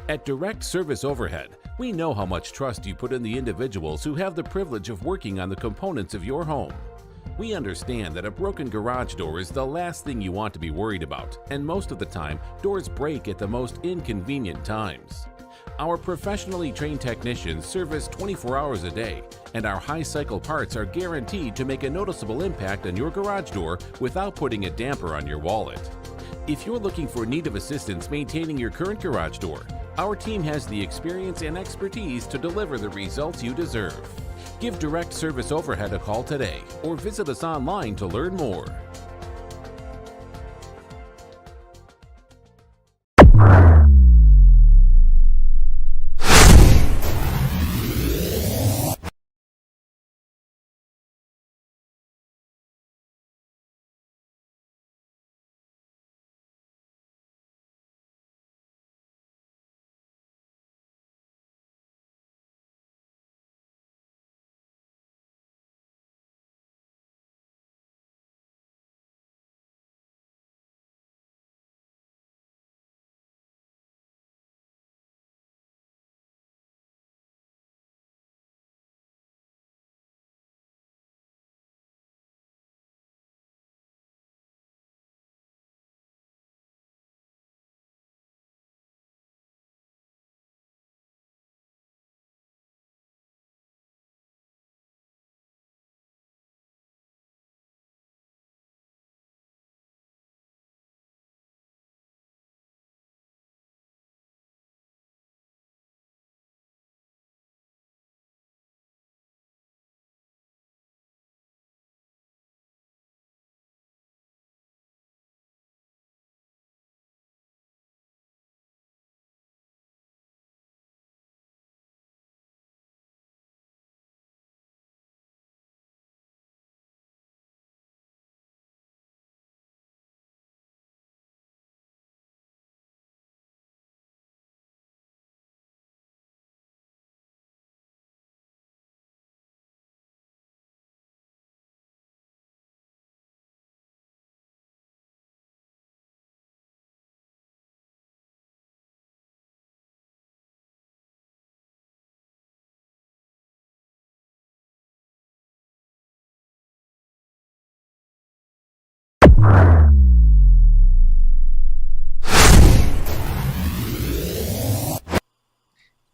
At Direct Service Overhead, we know how much trust you put in the individuals who have the privilege of working on the components of your home. We understand that a broken garage door is the last thing you want to be worried about, and most of the time, doors break at the most inconvenient times. Our professionally trained technicians service 24 hours a day, and our high-cycle parts are guaranteed to make a noticeable impact on your garage door without putting a damper on your wallet. If you're looking for need of assistance maintaining your current garage door, our team has the experience and expertise to deliver the results you deserve. Give Direct Service Overhead a call today or visit us online to learn more.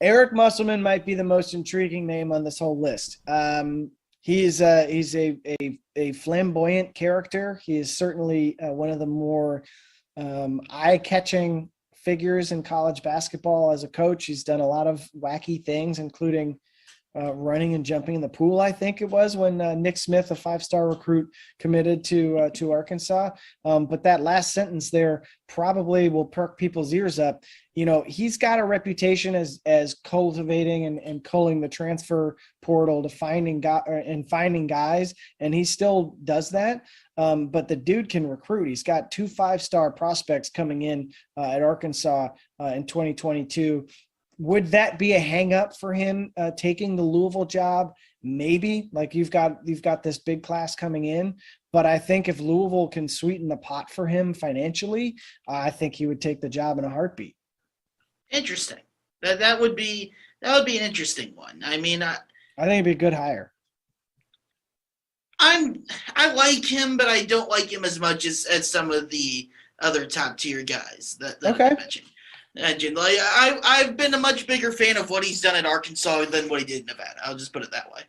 Eric Musselman might be the most intriguing name on this whole list. He's a flamboyant character. He is certainly one of the more eye-catching figures in college basketball as a coach. He's done a lot of wacky things, including running and jumping in the pool, I think it was, when Nick Smith, a five-star recruit, committed to Arkansas. But that last sentence there probably will perk people's ears up. You know, he's got a reputation as cultivating and culling the transfer portal to finding guys, and he still does that. But the dude can recruit. He's got 2 5-star prospects coming in at Arkansas in 2022. Would that be a hang up for him taking the Louisville job? Maybe. Like, you've got this big class coming in, but I think if Louisville can sweeten the pot for him financially, I think he would take the job in a heartbeat. Interesting. That would be an interesting one. I mean, I think it'd be a good hire. I like him, but I don't like him as much as some of the other top tier guys that okay. I mentioned. Like, I've been a much bigger fan of what he's done at Arkansas than what he did in Nevada. I'll just put it that way.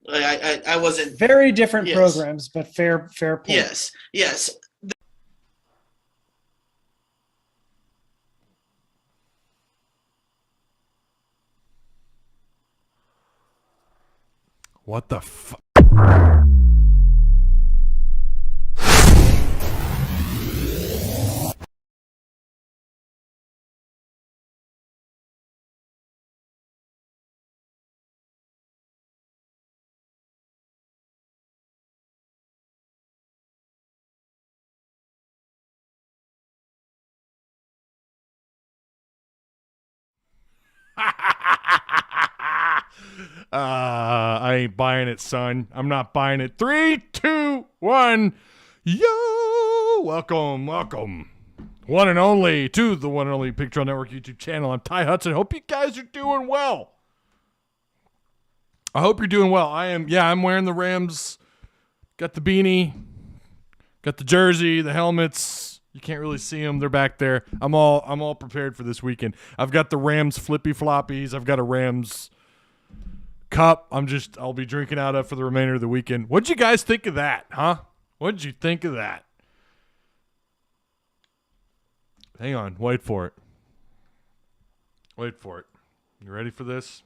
Like, I wasn't very different programs, but fair point. Yes. What the fuck? I ain't buying it, son. I'm not buying it. 3, 2, 1. Yo! Welcome. one and only, to the one and only Pig Trail Network YouTube channel. I'm Ty Hudson. Hope you guys are doing well. I hope you're doing well. I am. Yeah, I'm wearing the Rams. Got the beanie. Got the jersey, the helmets. You can't really see them. They're back there. I'm all prepared for this weekend. I've got the Rams flippy floppies. I've got a Rams cup. I'll be drinking out of for the remainder of the weekend. What'd you guys think of that, huh? What'd you think of that? Hang on. Wait for it. You ready for this?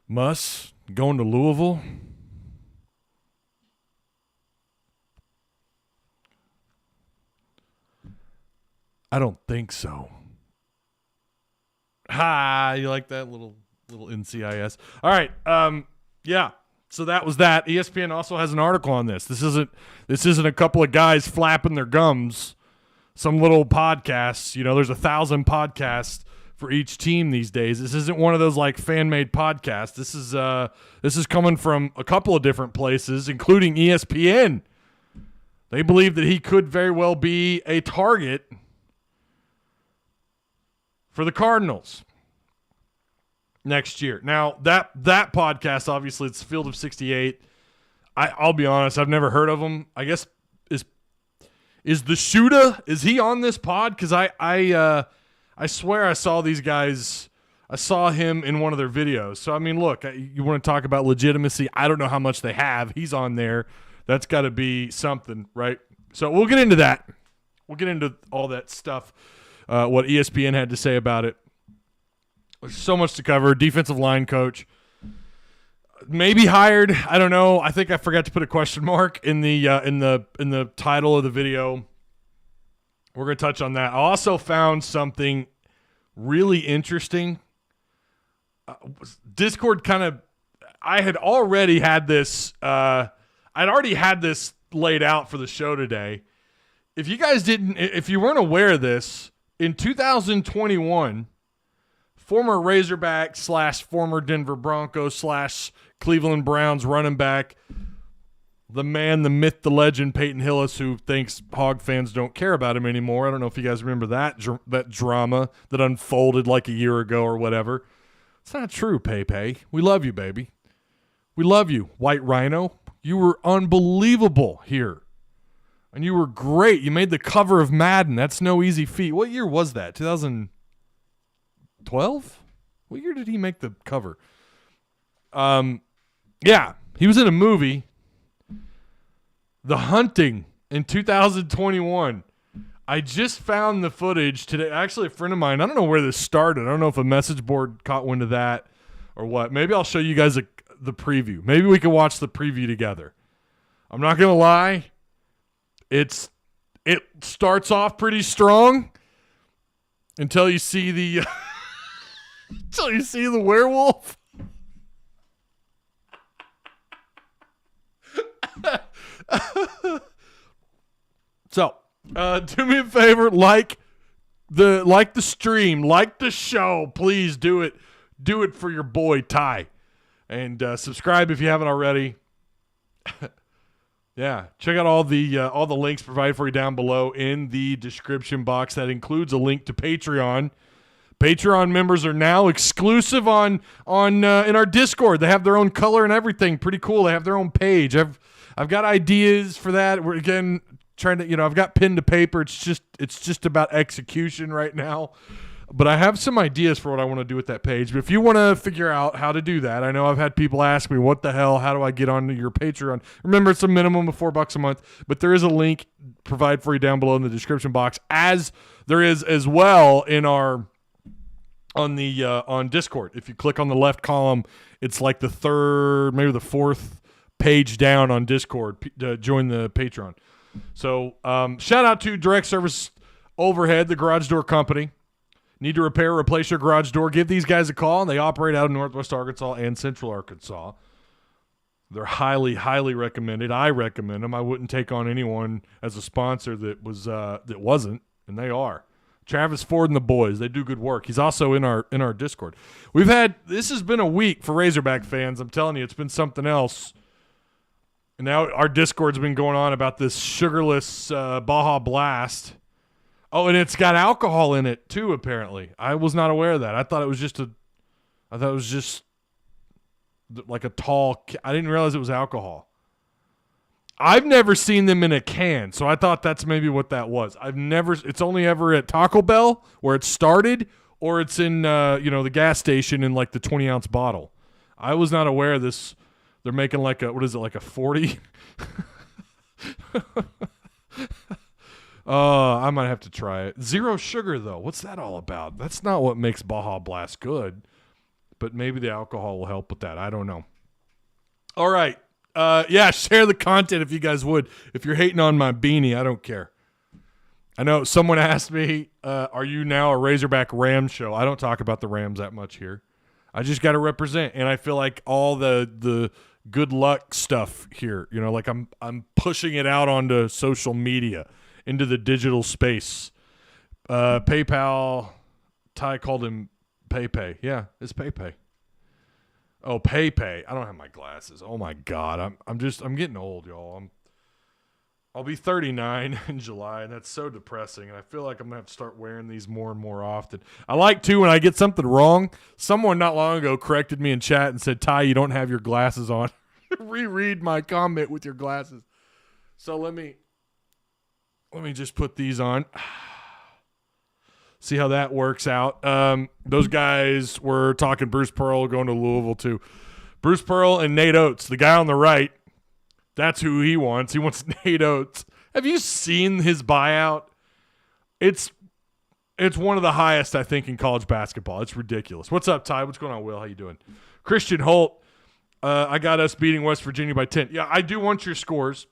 Muss going to Louisville. I don't think so. Ha! You like that little NCIS? All right. Yeah. So that was that. ESPN also has an article on this. This isn't a couple of guys flapping their gums. Some little podcasts. You know, there's 1,000 podcasts for each team these days. This isn't one of those like fan-made podcasts. This is coming from a couple of different places, including ESPN. They believe that he could very well be a target for the Cardinals next year. Now, that podcast, obviously, it's Field of 68. I'll be honest, I've never heard of him. I guess is the Shooter, is he on this pod? Because I swear I saw these guys. I saw him in one of their videos. So, I mean, look, you want to talk about legitimacy? I don't know how much they have. He's on there. That's got to be something, right? So we'll get into that. We'll get into all that stuff. What ESPN had to say about it. There's so much to cover. Defensive line coach, maybe hired. I don't know. I think I forgot to put a question mark in the title of the video. We're gonna touch on that. I also found something really interesting. Discord kind of. I had already had this. I'd already had this laid out for the show today. If you weren't aware of this. In 2021, former Razorback / former Denver Broncos / Cleveland Browns running back, the man, the myth, the legend, Peyton Hillis, who thinks Hog fans don't care about him anymore. I don't know if you guys remember that drama that unfolded like a year ago or whatever. It's not true, Pepe. We love you, baby. We love you, White Rhino. You were unbelievable here. And you were great. You made the cover of Madden. That's no easy feat. What year was that? 2012? What year did he make the cover? Yeah, he was in a movie, The Hunting, in 2021. I just found the footage today. Actually, a friend of mine, I don't know where this started. I don't know if a message board caught wind of that or what. Maybe I'll show you guys the preview. Maybe we can watch the preview together. I'm not going to lie. It starts off pretty strong until you see the werewolf. So, do me a favor, like the stream, like the show, please do it. Do it for your boy Ty, and subscribe if you haven't already. Yeah, check out all the links provided for you down below in the description box. That includes a link to Patreon. Patreon members are now exclusive in our Discord. They have their own color and everything. Pretty cool. They have their own page. I've got ideas for that. We're again trying to, I've got pen to paper. It's just about execution right now. But I have some ideas for what I want to do with that page. But if you want to figure out how to do that, I know I've had people ask me, what the hell, how do I get onto your Patreon? Remember, it's a minimum of $4 a month, but there is a link provided for you down below in the description box, as there is as well on Discord. If you click on the left column, it's like the third, maybe the fourth page down on Discord to join the Patreon. So shout out to Direct Service Overhead, the garage door company. Need to repair or replace your garage door? Give these guys a call. They operate out of Northwest Arkansas and Central Arkansas. They're highly, highly recommended. I recommend them. I wouldn't take on anyone as a sponsor that wasn't, and they are. Travis Ford and the boys, they do good work. He's also in our Discord. This has been a week for Razorback fans. I'm telling you, it's been something else. And now our Discord's been going on about this sugarless Baja Blast. Oh, and it's got alcohol in it too, apparently. I was not aware of that. I thought it was just like a tall I didn't realize it was alcohol. I've never seen them in a can, so I thought that's maybe what that was. It's only ever at Taco Bell where it started, or it's in the gas station in like the 20-ounce bottle. I was not aware of this. They're making like a 40? I might have to try it. Zero sugar, though. What's that all about? That's not what makes Baja Blast good. But maybe the alcohol will help with that. I don't know. All right. Share the content if you guys would. If you're hating on my beanie, I don't care. I know someone asked me, are you now a Razorback Rams show? I don't talk about the Rams that much here. I just got to represent, and I feel like all the good luck stuff here, like I'm pushing it out onto social media, into the digital space. PayPal, Ty called him PayPay. Yeah, it's PayPay. Oh, PayPay. I don't have my glasses. Oh my God, I'm getting old, y'all. I'll be 39 in July, and that's so depressing. And I feel like I'm gonna have to start wearing these more and more often. I like to when I get something wrong. Someone not long ago corrected me in chat and said, "Ty, you don't have your glasses on." Reread my comment with your glasses. So let me just put these on. See how that works out. Those guys were talking Bruce Pearl going to Louisville too. Bruce Pearl and Nate Oates, the guy on the right. That's who he wants. He wants Nate Oates. Have you seen his buyout? It's one of the highest, I think, in college basketball. It's ridiculous. What's up, Ty? What's going on, Will? How you doing? Christian Holt, I got us beating West Virginia by 10. Yeah, I do want your scores.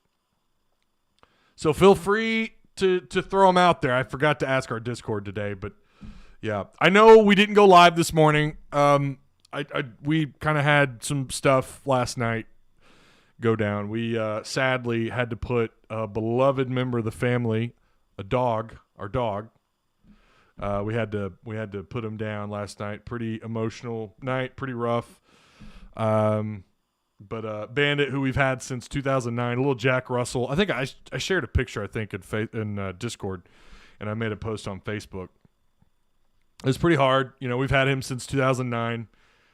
So feel free to throw them out there. I forgot to ask our Discord today, but yeah. I know we didn't go live this morning. We kind of had some stuff last night go down. We sadly had to put a beloved member of the family, our dog. We had to put him down last night. Pretty emotional night, pretty rough. But Bandit, who we've had since 2009, a little Jack Russell. I think I shared a picture, I think, in Discord, and I made a post on Facebook. It's pretty hard. We've had him since 2009.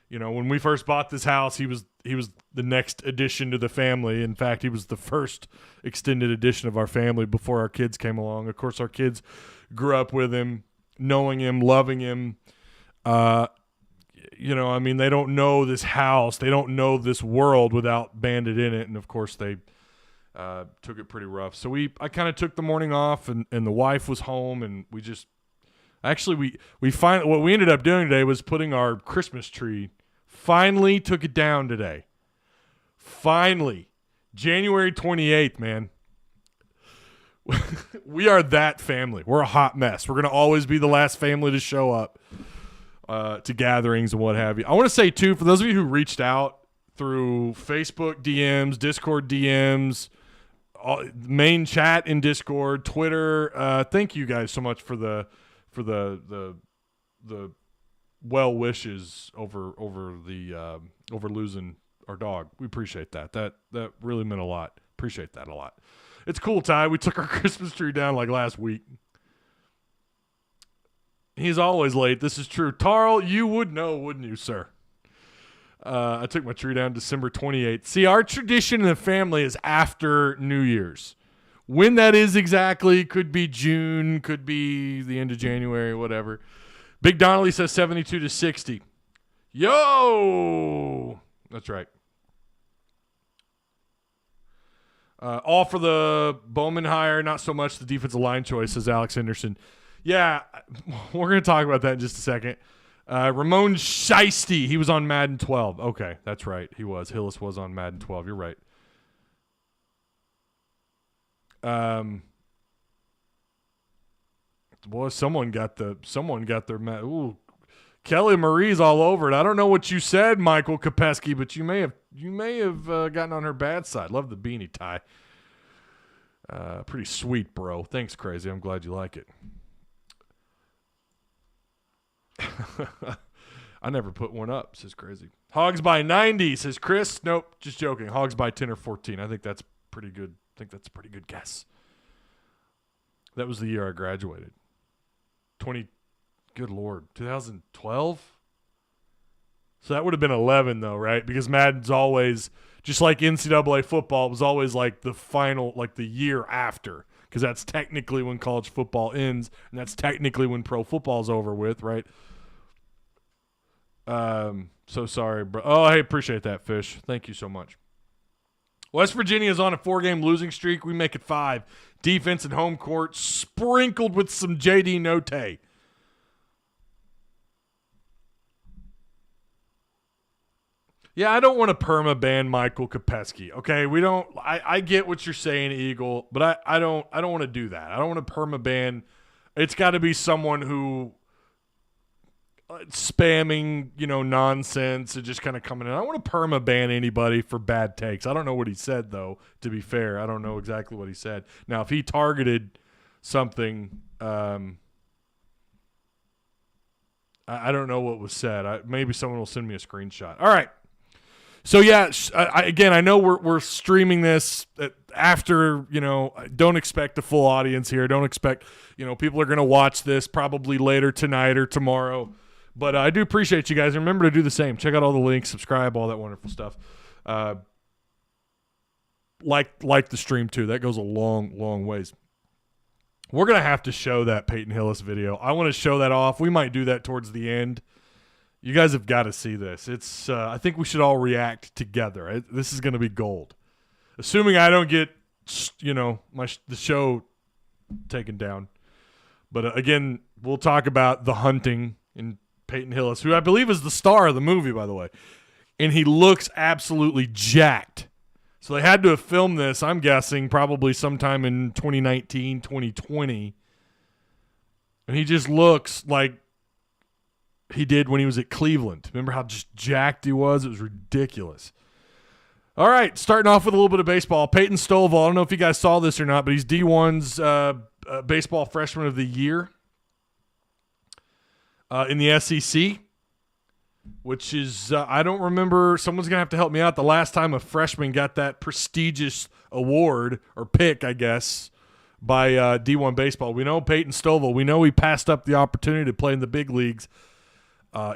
When we first bought this house, he was the next addition to the family. In fact, he was the first extended addition of our family before our kids came along. Of course, our kids grew up with him, knowing him, loving him. They don't know this house. They don't know this world without Bandit in it. And, of course, they took it pretty rough. So I kind of took the morning off, and the wife was home, and we just – actually, what we ended up doing today was putting our Christmas tree – finally took it down today. Finally. January 28th, man. We are that family. We're a hot mess. We're going to always be the last family to show up to gatherings and what have you. I want to say, too, for those of you who reached out through Facebook DMs, Discord DMs, main chat in Discord, Twitter, thank you guys so much for the well wishes over losing our dog. We appreciate that. That really meant a lot. Appreciate that a lot. It's cool, Ty. We took our Christmas tree down like last week. He's always late. This is true. Tarl, you would know, wouldn't you, sir? I took my tree down December 28th. See, our tradition in the family is after New Year's. When that is exactly, could be June, could be the end of January, whatever. Big Donnelly says 72-60. Yo! That's right. All for the Bowman hire, not so much the defensive line choice, says Alex Henderson. Yeah, we're going to talk about that in just a second. Ramon Shiesty, he was on Madden 12. Okay, that's right. He was. Hillis was on Madden 12. You're right. Boy, someone got their ooh, Kelly Marie's all over it. I don't know what you said, Michael Kopesky, but you may have gotten on her bad side. Love the beanie, Ty. Pretty sweet, bro. Thanks, Crazy. I'm glad you like it. I never put one up, says Crazy. Hogs by 90, says Chris. Nope, just joking. Hogs by 10 or 14. I think that's pretty good. I think that's a pretty good guess. That was the year I graduated. Good Lord, 2012? So that would have been 11, though, right? Because Madden's always, just like NCAA football, it was always like the final, like the year after. Because that's technically when college football ends, and that's technically when pro football's over with, right? So sorry, bro. Oh, I appreciate that, Fish. Thank you so much. West Virginia is on a 4-game losing streak. We make it 5. Defense and home court sprinkled with some J.D. Notae. Yeah, I don't want to perma-ban Michael Kopechki. Okay, we don't. I get what you're saying, Eagle, but I don't want to do that. I don't want to perma-ban. It's got to be someone who spamming, nonsense and just kind of coming in. I don't want to perma-ban anybody for bad takes. I don't know what he said, though, to be fair. I don't know exactly what he said. Now, if he targeted something, I don't know what was said. Maybe someone will send me a screenshot. All right. So, yeah, I know we're streaming this after, don't expect a full audience here. Don't expect, people are going to watch this probably later tonight or tomorrow. But I do appreciate you guys. Remember to do the same. Check out all the links, subscribe, all that wonderful stuff. Like the stream, too. That goes a long, long ways. We're going to have to show that Peyton Hillis video. I want to show that off. We might do that towards the end. You guys have got to see this. It's. I think we should all react together. This is going to be gold. Assuming I don't get, the show taken down. But again, we'll talk about The Hunting and Peyton Hillis, who I believe is the star of the movie, by the way. And he looks absolutely jacked. So they had to have filmed this, I'm guessing, probably sometime in 2019, 2020. And he just looks like he did when he was at Cleveland. Remember how just jacked he was? It was ridiculous. All right, starting off with a little bit of baseball. Peyton Stovall, I don't know if you guys saw this or not, but he's D1's baseball freshman of the year in the SEC, which is, I don't remember, someone's going to have to help me out, the last time a freshman got that prestigious award, or pick, I guess, by D1 baseball. We know Peyton Stovall. We know he passed up the opportunity to play in the big leagues.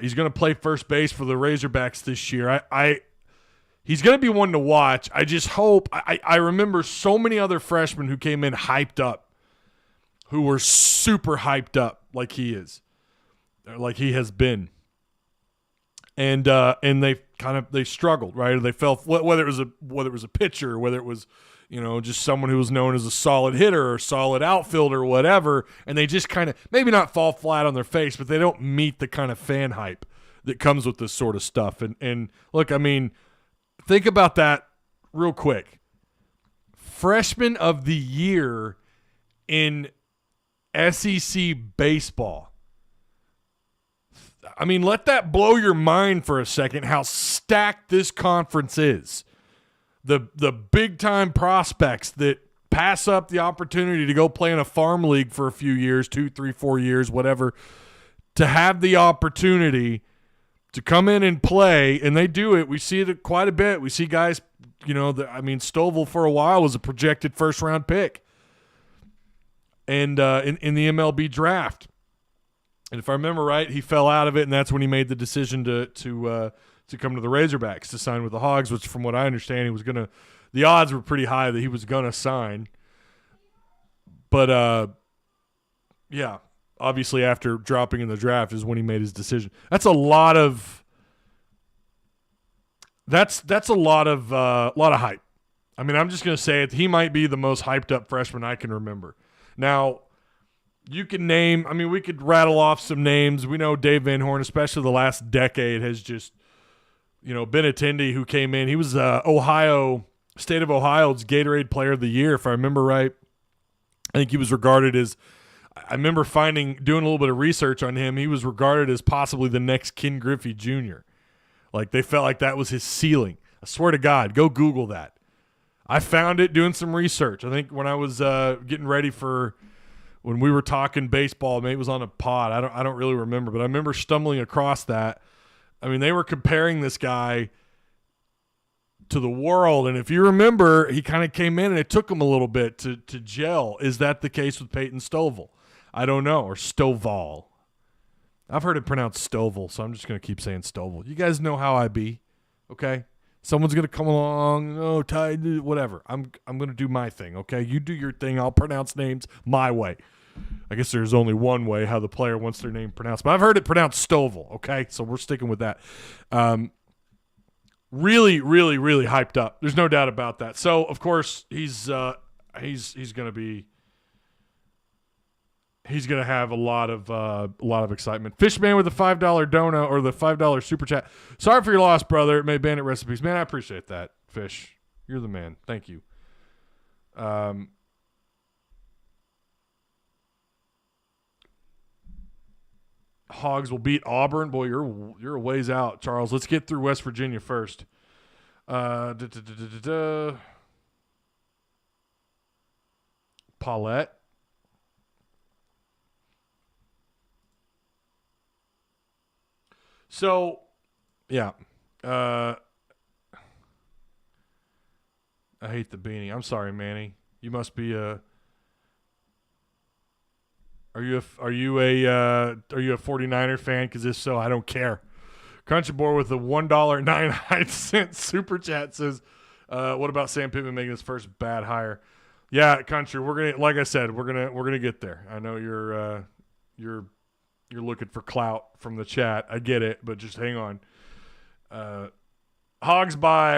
He's going to play first base for the Razorbacks this year. He's going to be one to watch. I just hope. I remember so many other freshmen who came in hyped up, who were super hyped up like he is, or like he has been, and they struggled, right? Or they fell, whether it was a pitcher, whether it was just someone who was known as a solid hitter or solid outfielder or whatever, and they just kind of maybe not fall flat on their face, but they don't meet the kind of fan hype that comes with this sort of stuff. And look, I mean, think about that real quick. Freshman of the year in SEC baseball. I mean, let that blow your mind for a second, how stacked this conference is. The big-time prospects that pass up the opportunity to go play in a farm league for a few years, 2, 3, 4 years, whatever, to have the opportunity to come in and play, and they do it. We see it quite a bit. We see guys, Stovall for a while was a projected first-round pick and in the MLB draft. And if I remember right, he fell out of it, and that's when he made the decision to come to the Razorbacks to sign with the Hogs, which from what I understand, the odds were pretty high that he was going to sign. But, yeah, obviously after dropping in the draft is when he made his decision. That's a lot of hype. I mean, I'm just going to say it. He might be the most hyped up freshman I can remember. Now, you can name, we could rattle off some names. We know Dave Van Horn, especially the last decade, has just, been attendee who came in. He was State of Ohio's Gatorade Player of the Year, if I remember right. I think he was regarded as, I remember doing a little bit of research on him, he was regarded as possibly the next Ken Griffey Jr. Like, they felt like that was his ceiling. I swear to God, go Google that. I found it doing some research. I think when I was getting ready for when we were talking baseball, maybe it was on a pod. I don't really remember, but I remember stumbling across that. I mean, they were comparing this guy to the world, and if you remember, he kind of came in and it took him a little bit to gel. Is that the case with Peyton Stovall? I don't know, or Stovall. I've heard it pronounced Stovall, so I'm just going to keep saying Stovall. You guys know how I be, okay? Someone's going to come along, whatever. I'm going to do my thing, okay? You do your thing. I'll pronounce names my way. I guess there's only one way how the player wants their name pronounced, but I've heard it pronounced Stovall, okay? So we're sticking with that. Really, really, really hyped up. There's no doubt about that. So, of course, he's going to have a lot of excitement. Fishman with the $5 donut or the $5 super chat. Sorry for your loss, brother. May Bandit recipes. Man, I appreciate that, Fish. You're the man. Thank you. Hogs will beat Auburn. Boy, you're a ways out, Charles. Let's get through West Virginia first. Paulette. So, yeah. I hate the beanie. I'm sorry, Manny. You must be a. Are you a 49er fan? Because if so, I don't care. Country Boy with the $1.99 super chat says, "What about Sam Pittman making his first bad hire?" Yeah, Country. We're gonna, like I said, we're gonna get there. I know you're looking for clout from the chat. I get it, but just hang on. Hogs by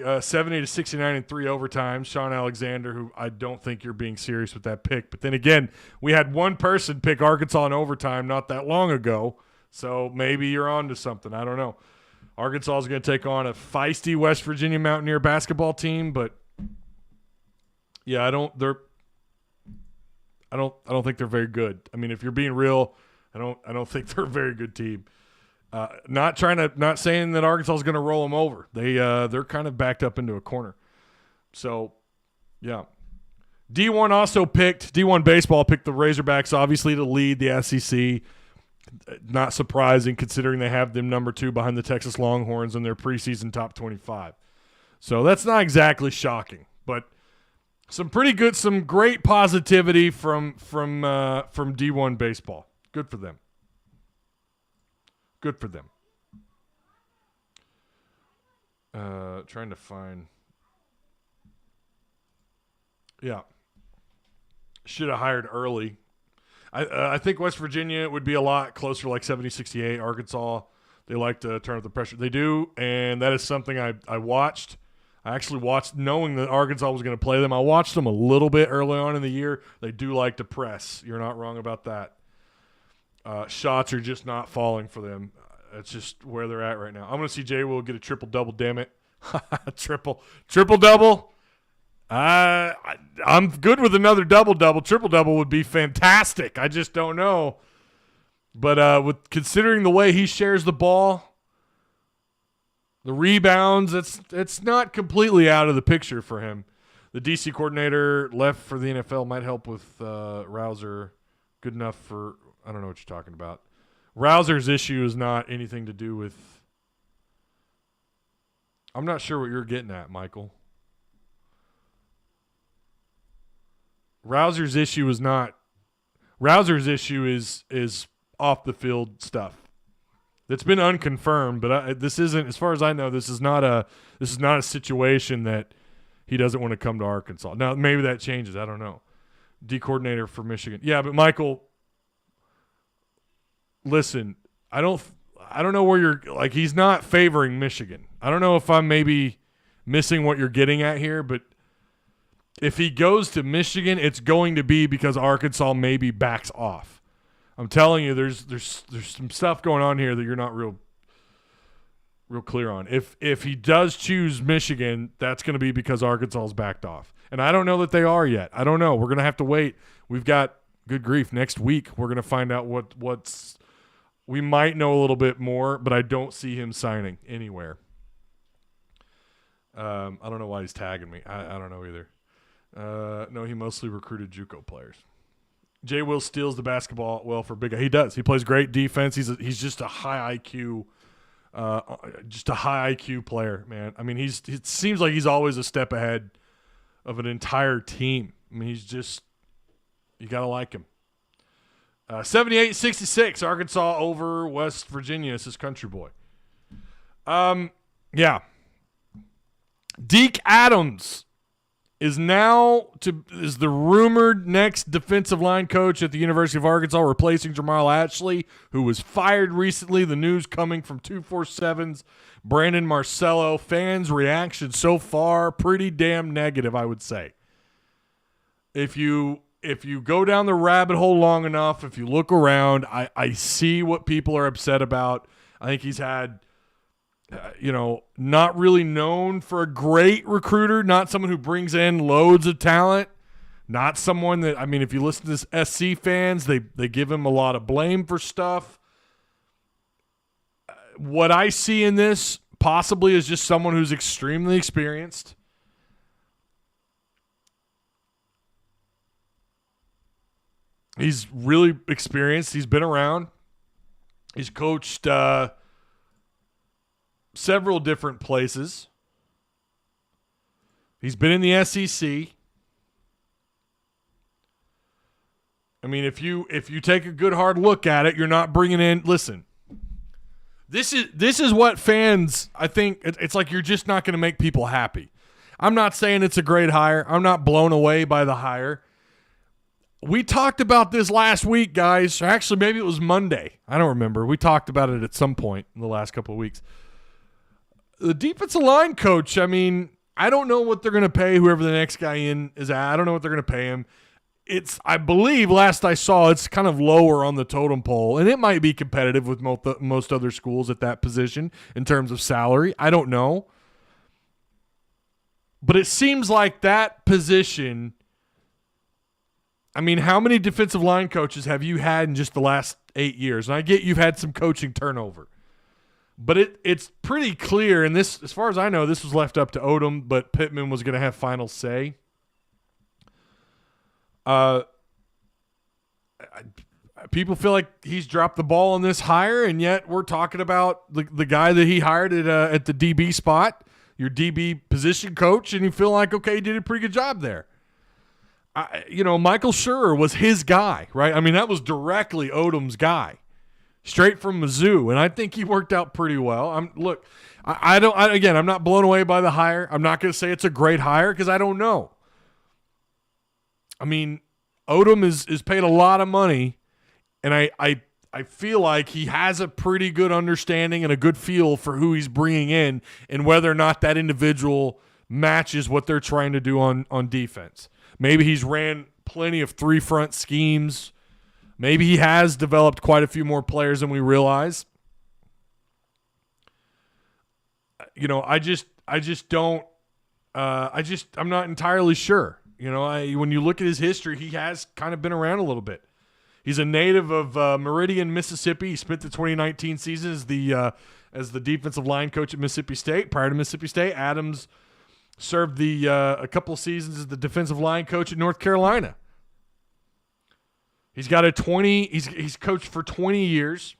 70-69 in 3 overtimes. Sean Alexander, who I don't think you're being serious with that pick. But then again, we had one person pick Arkansas in overtime not that long ago. So maybe you're on to something. I don't know. Arkansas is going to take on a feisty West Virginia Mountaineer basketball team, but yeah, I don't think they're very good. I mean, if you're being real, I don't think they're a very good team. Not saying that Arkansas is going to roll them over. They're kind of backed up into a corner. So, yeah. D1 baseball picked the Razorbacks obviously to lead the SEC. Not surprising considering they have them number 2 behind the Texas Longhorns in their preseason top 25. So that's not exactly shocking, but some great positivity from D1 baseball. Good for them. Good for them. Trying to find. Yeah. Should have hired early. I think West Virginia would be a lot closer, like 70-68. Arkansas, they like to turn up the pressure. They do, and that is something I watched. I actually watched knowing that Arkansas was going to play them. I watched them a little bit early on in the year. They do like to press. You're not wrong about that. Shots are just not falling for them. It's just where they're at right now. I'm going to see Jay Will get a triple-double, damn it. Triple-double. I'm good with another double-double. Triple-double would be fantastic. I just don't know. But with considering the way he shares the ball, the rebounds, it's not completely out of the picture for him. The DC coordinator left for the NFL might help with Rouser. Good enough for – I don't know what you're talking about. Rouser's issue is not anything to do with – I'm not sure what you're getting at, Michael. Rouser's issue is not – Rouser's issue is off-the-field stuff. It's been unconfirmed, but this isn't – as far as I know, this is not a situation that he doesn't want to come to Arkansas. Now, maybe that changes. I don't know. D coordinator for Michigan. Yeah, but Michael – listen, I don't know where you're – like, he's not favoring Michigan. I don't know if I'm maybe missing what you're getting at here, but if he goes to Michigan, it's going to be because Arkansas maybe backs off. I'm telling you, there's some stuff going on here that you're not real clear on. If he does choose Michigan, that's going to be because Arkansas's backed off. And I don't know that they are yet. I don't know. We're going to have to wait. We've got – good grief. Next week, we're going to find out what's – we might know a little bit more, but I don't see him signing anywhere. I don't know why he's tagging me. I don't know either. No, he mostly recruited JUCO players. Jay Will steals the basketball well for Big Guy. He does. He plays great defense. He's just a high IQ Just a high IQ player, man. I mean, it seems like he's always a step ahead of an entire team. I mean, you got to like him. 78-66, Arkansas over West Virginia. This is Country Boy. Yeah. Deke Adams is the rumored next defensive line coach at the University of Arkansas, replacing Jamal Ashley, who was fired recently. The news coming from 247's Brandon Marcello. Fans' reaction so far, pretty damn negative, I would say. If you go down the rabbit hole long enough, if you look around, I see what people are upset about. I think he's had not really known for a great recruiter, not someone who brings in loads of talent, not someone that, I mean, if you listen to this SC fans, they give him a lot of blame for stuff. What I see in this possibly is just someone who's extremely experienced. He's really experienced. He's been around. He's coached several different places. He's been in the SEC. I mean, if you take a good hard look at it, you're not bringing in. Listen, this is what fans. I think it's like you're just not going to make people happy. I'm not saying it's a great hire. I'm not blown away by the hire. We talked about this last week, guys. Actually, maybe it was Monday. I don't remember. We talked about it at some point in the last couple of weeks. The defensive line coach, I mean, I don't know what they're going to pay whoever the next guy in is at. I don't know what they're going to pay him. I believe, last I saw, it's kind of lower on the totem pole, and it might be competitive with most other schools at that position in terms of salary. I don't know. But it seems like that position, I mean, how many defensive line coaches have you had in just the last 8 years? And I get you've had some coaching turnover. But it's pretty clear, and this, as far as I know, this was left up to Odom, but Pittman was going to have final say. People feel like he's dropped the ball on this hire, and yet we're talking about the guy that he hired at the DB spot, your DB position coach, and you feel like, okay, he did a pretty good job there. Michael Schur was his guy, right? I mean, that was directly Odom's guy. Straight from Mizzou, and I think he worked out pretty well. I'm not blown away by the hire. I'm not going to say it's a great hire because I don't know. I mean, Odom is paid a lot of money, and I feel like he has a pretty good understanding and a good feel for who he's bringing in and whether or not that individual matches what they're trying to do on defense. Maybe he's ran plenty of three-front schemes. Maybe he has developed quite a few more players than we realize. I'm not entirely sure. When you look at his history, he has kind of been around a little bit. He's a native of Meridian, Mississippi. He spent the 2019 season as the defensive line coach at Mississippi State. Prior to Mississippi State, Adams served a couple of seasons as the defensive line coach at North Carolina. He's got he's coached for 20 years.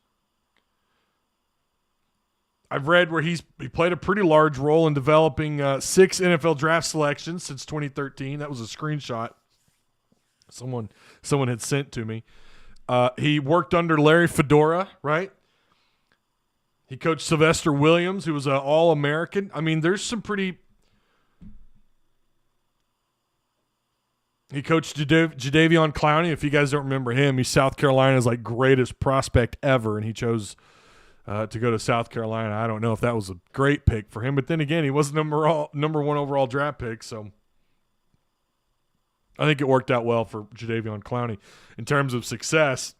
I've read where he played a pretty large role in developing 6 NFL draft selections since 2013. That was a screenshot someone had sent to me. He worked under Larry Fedora, right? He coached Sylvester Williams, who was an All-American. I mean, there's some pretty... He coached Jadeveon Clowney. If you guys don't remember him, he's South Carolina's greatest prospect ever, and he chose to go to South Carolina. I don't know if that was a great pick for him, but then again, he was number 1 overall draft pick, so I think it worked out well for Jadeveon Clowney. In terms of success,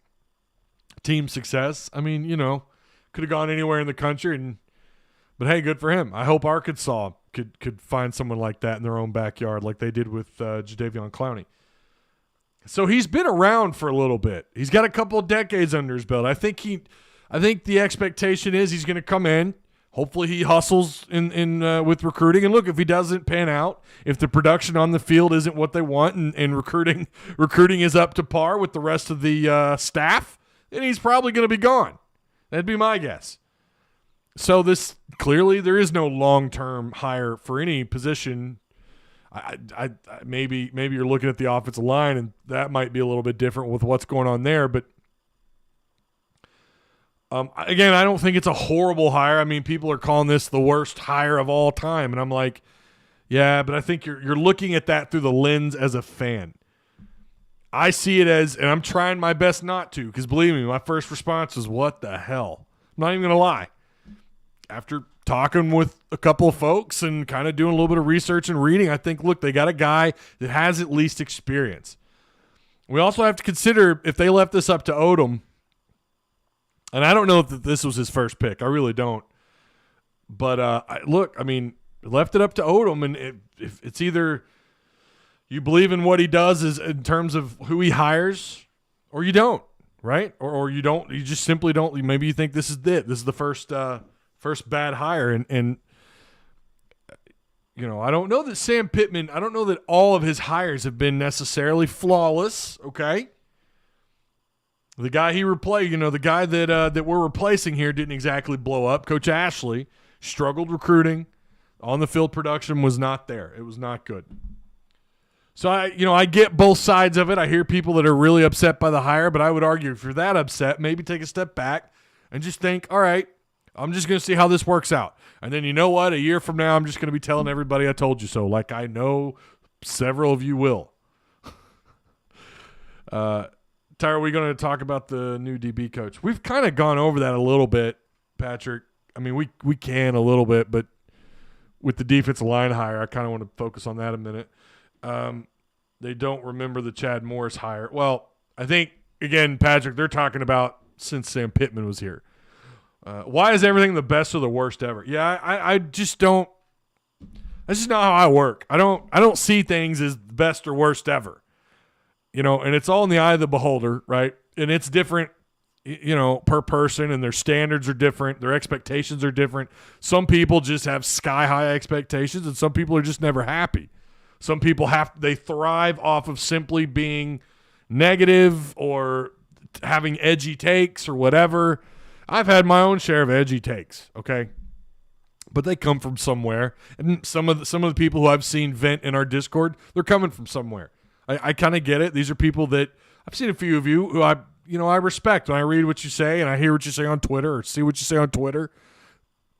team success, I mean, could have gone anywhere in the country, but hey, good for him. I hope Arkansas could find someone like that in their own backyard like they did with Jadeveon Clowney. So he's been around for a little bit. He's got a couple of decades under his belt. I think the expectation is he's going to come in. Hopefully he hustles in with recruiting. And look, if he doesn't pan out, if the production on the field isn't what they want and recruiting is up to par with the rest of the staff, then he's probably going to be gone. That'd be my guess. So this clearly there is no long-term hire for any position. I maybe you're looking at the offensive line, and that might be a little bit different with what's going on there. But again, I don't think it's a horrible hire. I mean, people are calling this the worst hire of all time, and I'm like, yeah, but I think you're looking at that through the lens as a fan. I see it as, and I'm trying my best not to, because believe me, my first response was, what the hell? I'm not even going to lie. After talking with a couple of folks and kind of doing a little bit of research and reading, I think, look, they got a guy that has at least experience. We also have to consider if they left this up to Odom, and I don't know if this was his first pick. I really don't. But left it up to Odom, and if it's either you believe in what he does is in terms of who he hires, or you don't, right? Or you don't. You just simply don't. Maybe you think this is it. This is the first bad hire, and I don't know that Sam Pittman. I don't know that all of his hires have been necessarily flawless. Okay, the guy he replaced, the guy that we're replacing here didn't exactly blow up. Coach Ashley struggled recruiting. On the field production was not there. It was not good. So I get both sides of it. I hear people that are really upset by the hire, but I would argue if you're that upset, maybe take a step back and just think, all right, I'm just going to see how this works out. And then you know what? A year from now, I'm just going to be telling everybody I told you so, like I know several of you will. Tyra, are we going to talk about the new DB coach? We've kind of gone over that a little bit, Patrick. I mean, we can a little bit, but with the defensive line hire, I kind of want to focus on that a minute. They don't remember the Chad Morris hire. Well, I think, again, Patrick, they're talking about since Sam Pittman was here. Why is everything the best or the worst ever? Yeah, I just don't – that's just not how I work. I don't see things as best or worst ever. And it's all in the eye of the beholder, right? And it's different, per person, and their standards are different. Their expectations are different. Some people just have sky-high expectations, and some people are just never happy. Some people they thrive off of simply being negative or having edgy takes or whatever. I've had my own share of edgy takes, okay? But they come from somewhere. And some of the people who I've seen vent in our Discord, they're coming from somewhere. I kind of get it. These are people that I've seen a few of you who I respect when I read what you say and I hear what you say on Twitter or see what you say on Twitter.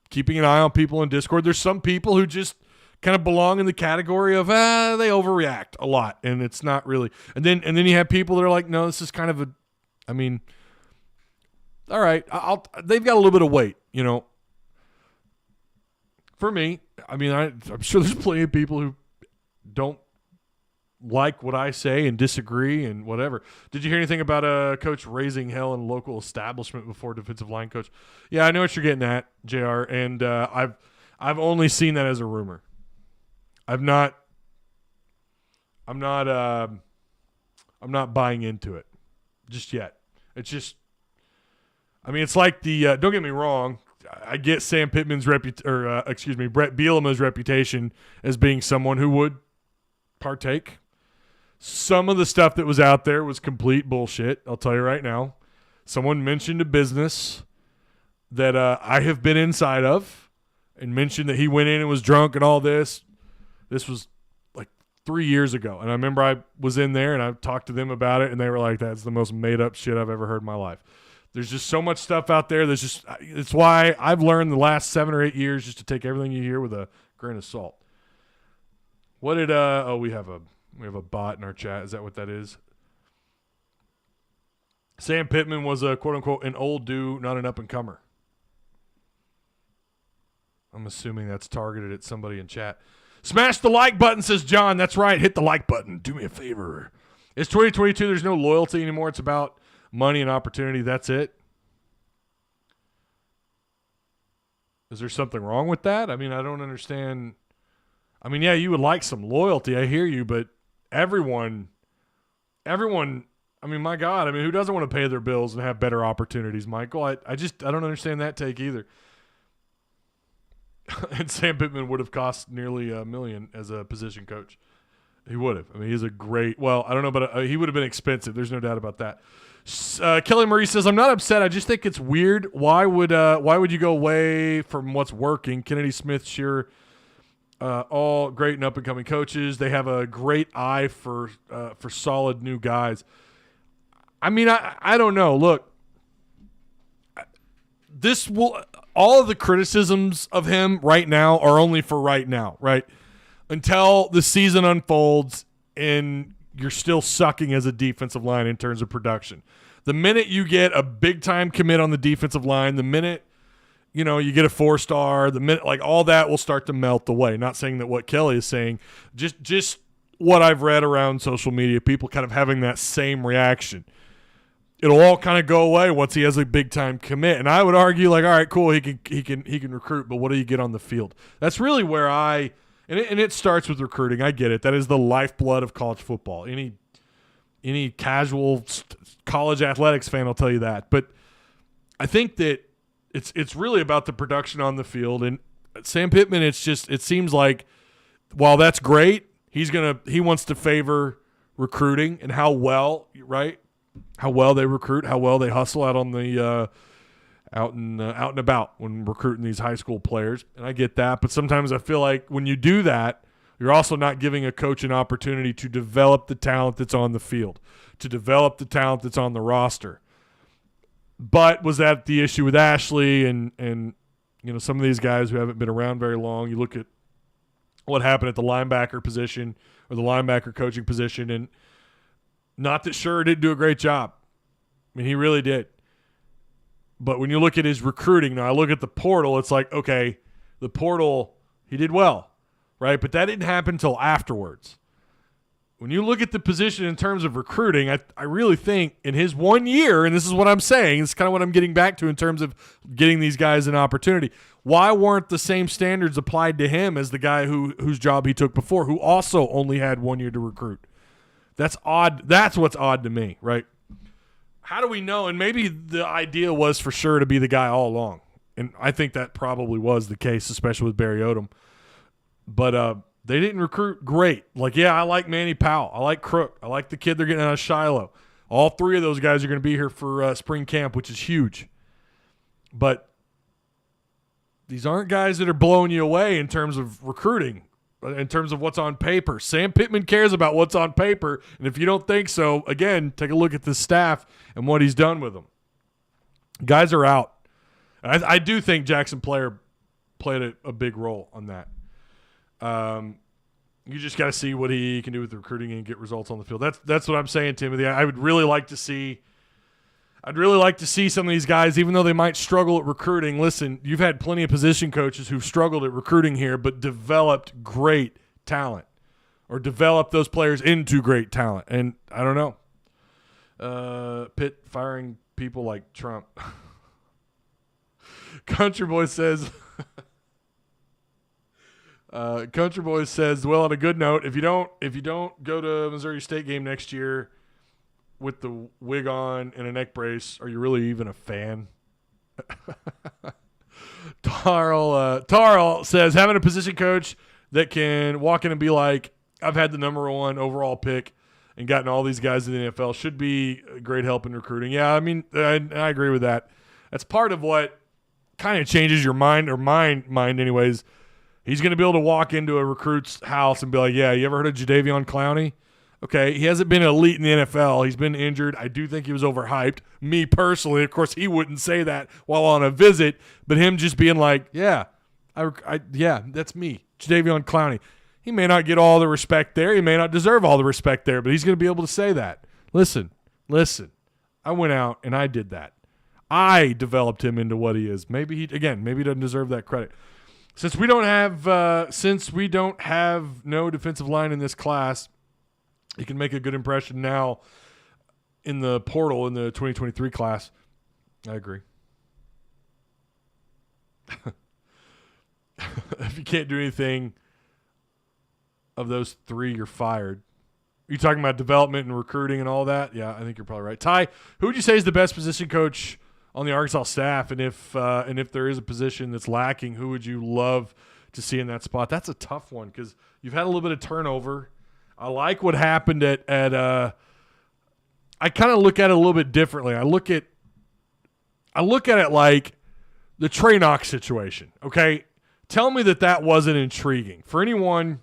Keeping an eye on people in Discord. There's some people who just kind of belong in the category of they overreact a lot, and it's not really. And then you have people that are like, no, this is kind of all right. They've got a little bit of weight, For me, I'm sure there's plenty of people who don't like what I say and disagree and whatever. Did you hear anything about a coach raising hell in local establishment before defensive line coach? Yeah, I know what you're getting at, JR, and I've only seen that as a rumor. I'm not buying into it just yet. It's just, it's like the don't get me wrong. I get Sam Pittman's Brett Bielema's reputation as being someone who would partake. Some of the stuff that was out there was complete bullshit. I'll tell you right now. Someone mentioned a business that I have been inside of and mentioned that he went in and was drunk and all this. This was like 3 years ago. And I remember I was in there and I talked to them about it and they were like, that's the most made up shit I've ever heard in my life. There's just so much stuff out there. It's why I've learned the last 7 or 8 years just to take everything you hear with a grain of salt. What did we have a bot in our chat. Is that what that is? Sam Pittman was a quote unquote an old dude, not an up and comer. I'm assuming that's targeted at somebody in chat. Smash the like button, says John. That's right. Hit the like button. Do me a favor. It's 2022. There's no loyalty anymore. It's about money and opportunity. That's it. Is there something wrong with that? I don't understand. Yeah, you would like some loyalty. I hear you, but everyone, my God, who doesn't want to pay their bills and have better opportunities, Michael? I don't understand that take either. And Sam Pittman would have cost nearly $1 million as a position coach. He would have. I mean, he's a great. Well, I don't know, but he would have been expensive. There's no doubt about that. Kelly Marie says, "I'm not upset. I just think it's weird. Why would you go away from what's working? Kennedy Smith, Shearer, all great and up and coming coaches. They have a great eye for solid new guys. I mean, I don't know. Look, all of the criticisms of him right now are only for right now, right? Until the season unfolds and you're still sucking as a defensive line in terms of production. The minute you get a big-time commit on the defensive line, the minute, you get a 4-star, the minute, like, all that will start to melt away. Not saying that what Kelly is saying, just what I've read around social media, people kind of having that same reaction. It'll all kind of go away once he has a big-time commit. And I would argue, like, all right, cool, he can recruit, but what do you get on the field? That's really where and it starts with recruiting. I get it. That is the lifeblood of college football. Any casual college athletics fan will tell you that. But I think that it's really about the production on the field. And Sam Pittman, it seems like while that's great, he wants to favor recruiting and how well they recruit, how well they hustle out on the out and about when recruiting these high school players. And I get that, but sometimes I feel like when you do that, you're also not giving a coach an opportunity to develop the talent that's on the field, to develop the talent that's on the roster. But was that the issue with Ashley and some of these guys who haven't been around very long? You look at what happened at the linebacker position or the linebacker coaching position, and not that Sure didn't do a great job. I mean, he really did. But when you look at his recruiting, now I look at the portal, it's like, okay, the portal, he did well, right? But that didn't happen until afterwards. When you look at the position in terms of recruiting, I really think in his 1 year, and this is what I'm saying, it's kind of what I'm getting back to in terms of getting these guys an opportunity. Why weren't the same standards applied to him as the guy whose job he took before, who also only had 1 year to recruit? That's odd. That's what's odd to me, right? How do we know? And maybe the idea was for Sure to be the guy all along. And I think that probably was the case, especially with Barry Odom. But they didn't recruit great. Like, yeah, I like Manny Powell. I like Crook. I like the kid they're getting out of Shiloh. All three of those guys are going to be here for spring camp, which is huge. But these aren't guys that are blowing you away in terms of recruiting, in terms of what's on paper. Sam Pittman cares about what's on paper, and if you don't think so, again, take a look at the staff and what he's done with them. Guys are out. I do think Jackson Player played a big role on that. You just got to see what he can do with the recruiting and get results on the field. That's what I'm saying, Timothy. I would really like to see. I'd really like to see some of these guys, even though they might struggle at recruiting. Listen, you've had plenty of position coaches who've struggled at recruiting here, but developed great talent or developed those players into great talent. And I don't know. Pitt firing people like Trump. Country Boy says, well, on a good note, if you don't go to Missouri State game next year with the wig on and a neck brace, are you really even a fan? Tarl says, having a position coach that can walk in and be like, I've had the number 1 overall pick and gotten all these guys in the NFL should be a great help in recruiting. Yeah, I mean, I agree with that. That's part of what kind of changes your mind, or my mind anyways. He's going to be able to walk into a recruit's house and be like, yeah, you ever heard of Jadeveon Clowney? Okay, he hasn't been elite in the NFL. He's been injured. I do think he was overhyped. Me personally, of course, he wouldn't say that while on a visit, but him just being like, yeah, yeah, that's me, Jadeveon Clowney. He may not get all the respect there. He may not deserve all the respect there, but he's going to be able to say that. Listen, I went out and I did that. I developed him into what he is. Maybe he doesn't deserve that credit. Since we don't have no defensive line in this class, he can make a good impression now in the portal in the 2023 class. I agree. If you can't do anything of those three, you're fired. Are you talking about development and recruiting and all that? Yeah, I think you're probably right. Ty, who would you say is the best position coach on the Arkansas staff? And if there is a position that's lacking, who would you love to see in that spot? That's a tough one because you've had a little bit of turnover. I like what happened at I kind of look at it a little bit differently. I look at it like the Trey Knox situation, okay? Tell me that wasn't intriguing. For anyone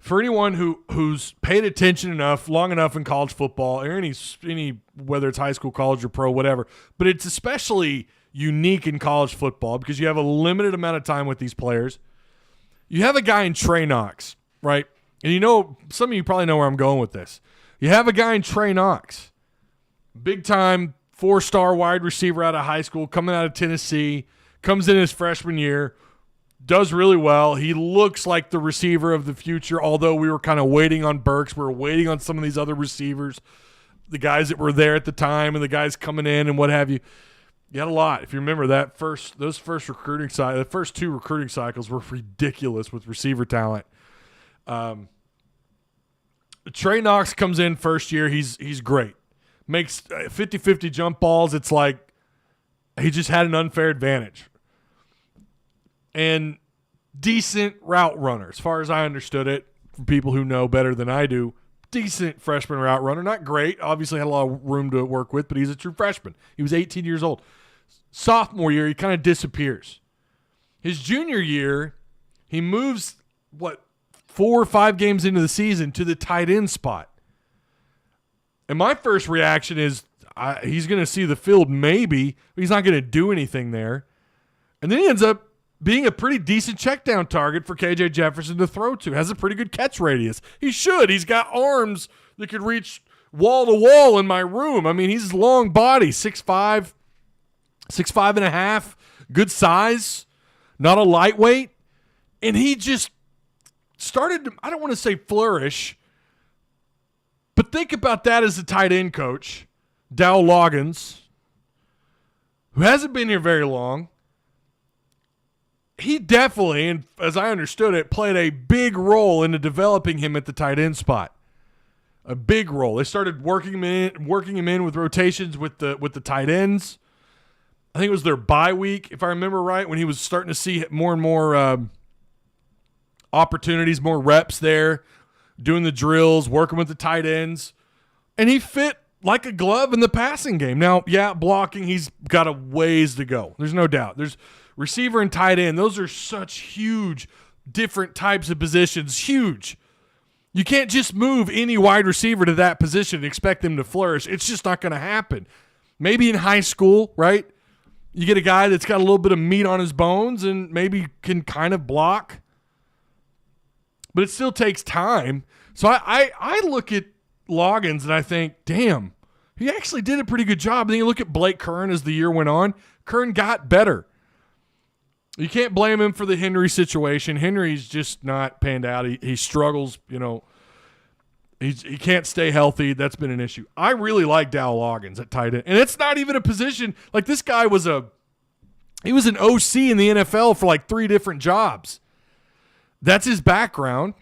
who's paid attention long enough in college football, or any whether it's high school, college, or pro, whatever, but it's especially unique in college football because you have a limited amount of time with these players. You have a guy in Trey Knox, right? And some of you probably know where I'm going with this. You have a guy in Trey Knox, big-time 4-star wide receiver out of high school, coming out of Tennessee, comes in his freshman year, does really well. He looks like the receiver of the future, although we were kind of waiting on Burks. We were waiting on some of these other receivers, the guys that were there at the time and the guys coming in and what have you. You had a lot. If you remember the first two recruiting cycles were ridiculous with receiver talent. Trey Knox comes in first year. He's great. Makes 50-50 jump balls. It's like he just had an unfair advantage. And decent route runner, as far as I understood it, from people who know better than I do. Decent freshman route runner. Not great. Obviously had a lot of room to work with, but he's a true freshman. He was 18 years old. Sophomore year, he kind of disappears. His junior year, he moves, 4 or 5 games into the season to the tight end spot. And my first reaction is he's going to see the field maybe, but he's not going to do anything there. And then he ends up being a pretty decent check down target for KJ Jefferson to throw to. Has a pretty good catch radius. He should. He's got arms that could reach wall to wall in my room. I mean, he's a long body, 6'5", 6'5 and a half, good size, not a lightweight. And he just started to, I don't want to say flourish, but think about that as a tight end coach, Dow Loggins, who hasn't been here very long. He definitely, and as I understood it, played a big role into developing him at the tight end spot. A big role. They started working him in with rotations with the tight ends. I think it was their bye week, if I remember right, when he was starting to see more and more opportunities, more reps there, doing the drills, working with the tight ends. And he fit like a glove in the passing game. Now, yeah, blocking, he's got a ways to go. There's no doubt. There's receiver and tight end. Those are such huge, different types of positions. Huge. You can't just move any wide receiver to that position and expect them to flourish. It's just not going to happen. Maybe in high school, right? You get a guy that's got a little bit of meat on his bones and maybe can kind of block. But it still takes time. So I look at Loggins and I think, damn, he actually did a pretty good job. And then you look at Blake Kern as the year went on. Kern got better. You can't blame him for the Henry situation. Henry's just not panned out. He struggles, he can't stay healthy. That's been an issue. I really like Dow Loggins at tight end. And it's not even a position. Like, this guy was an OC in the NFL for like 3 different jobs. That's his background.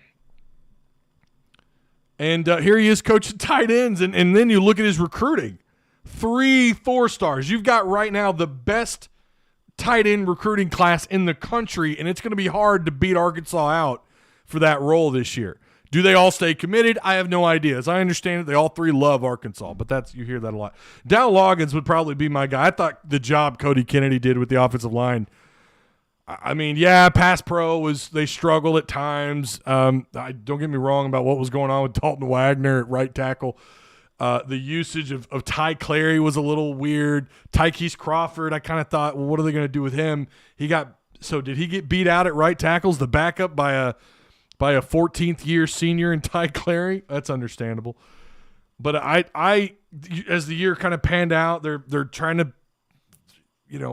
And here he is coaching tight ends. And then you look at his recruiting. 3 4-stars. You've got right now the best tight end recruiting class in the country, and it's going to be hard to beat Arkansas out for that role this year. Do they all stay committed? I have no idea. As I understand it, they all 3 love Arkansas, but you hear that a lot. Dow Loggins would probably be my guy. I thought the job Cody Kennedy did with the offensive line, I mean, yeah, pass pro they struggled at times. Don't get me wrong about what was going on with Dalton Wagner at right tackle. The usage of Ty Clary was a little weird. Tykees Crawford, I kind of thought, well, what are they going to do with him? Did he get beat out at right tackles, the backup by a 14th year senior in Ty Clary? That's understandable. But I as the year kind of panned out, they're trying to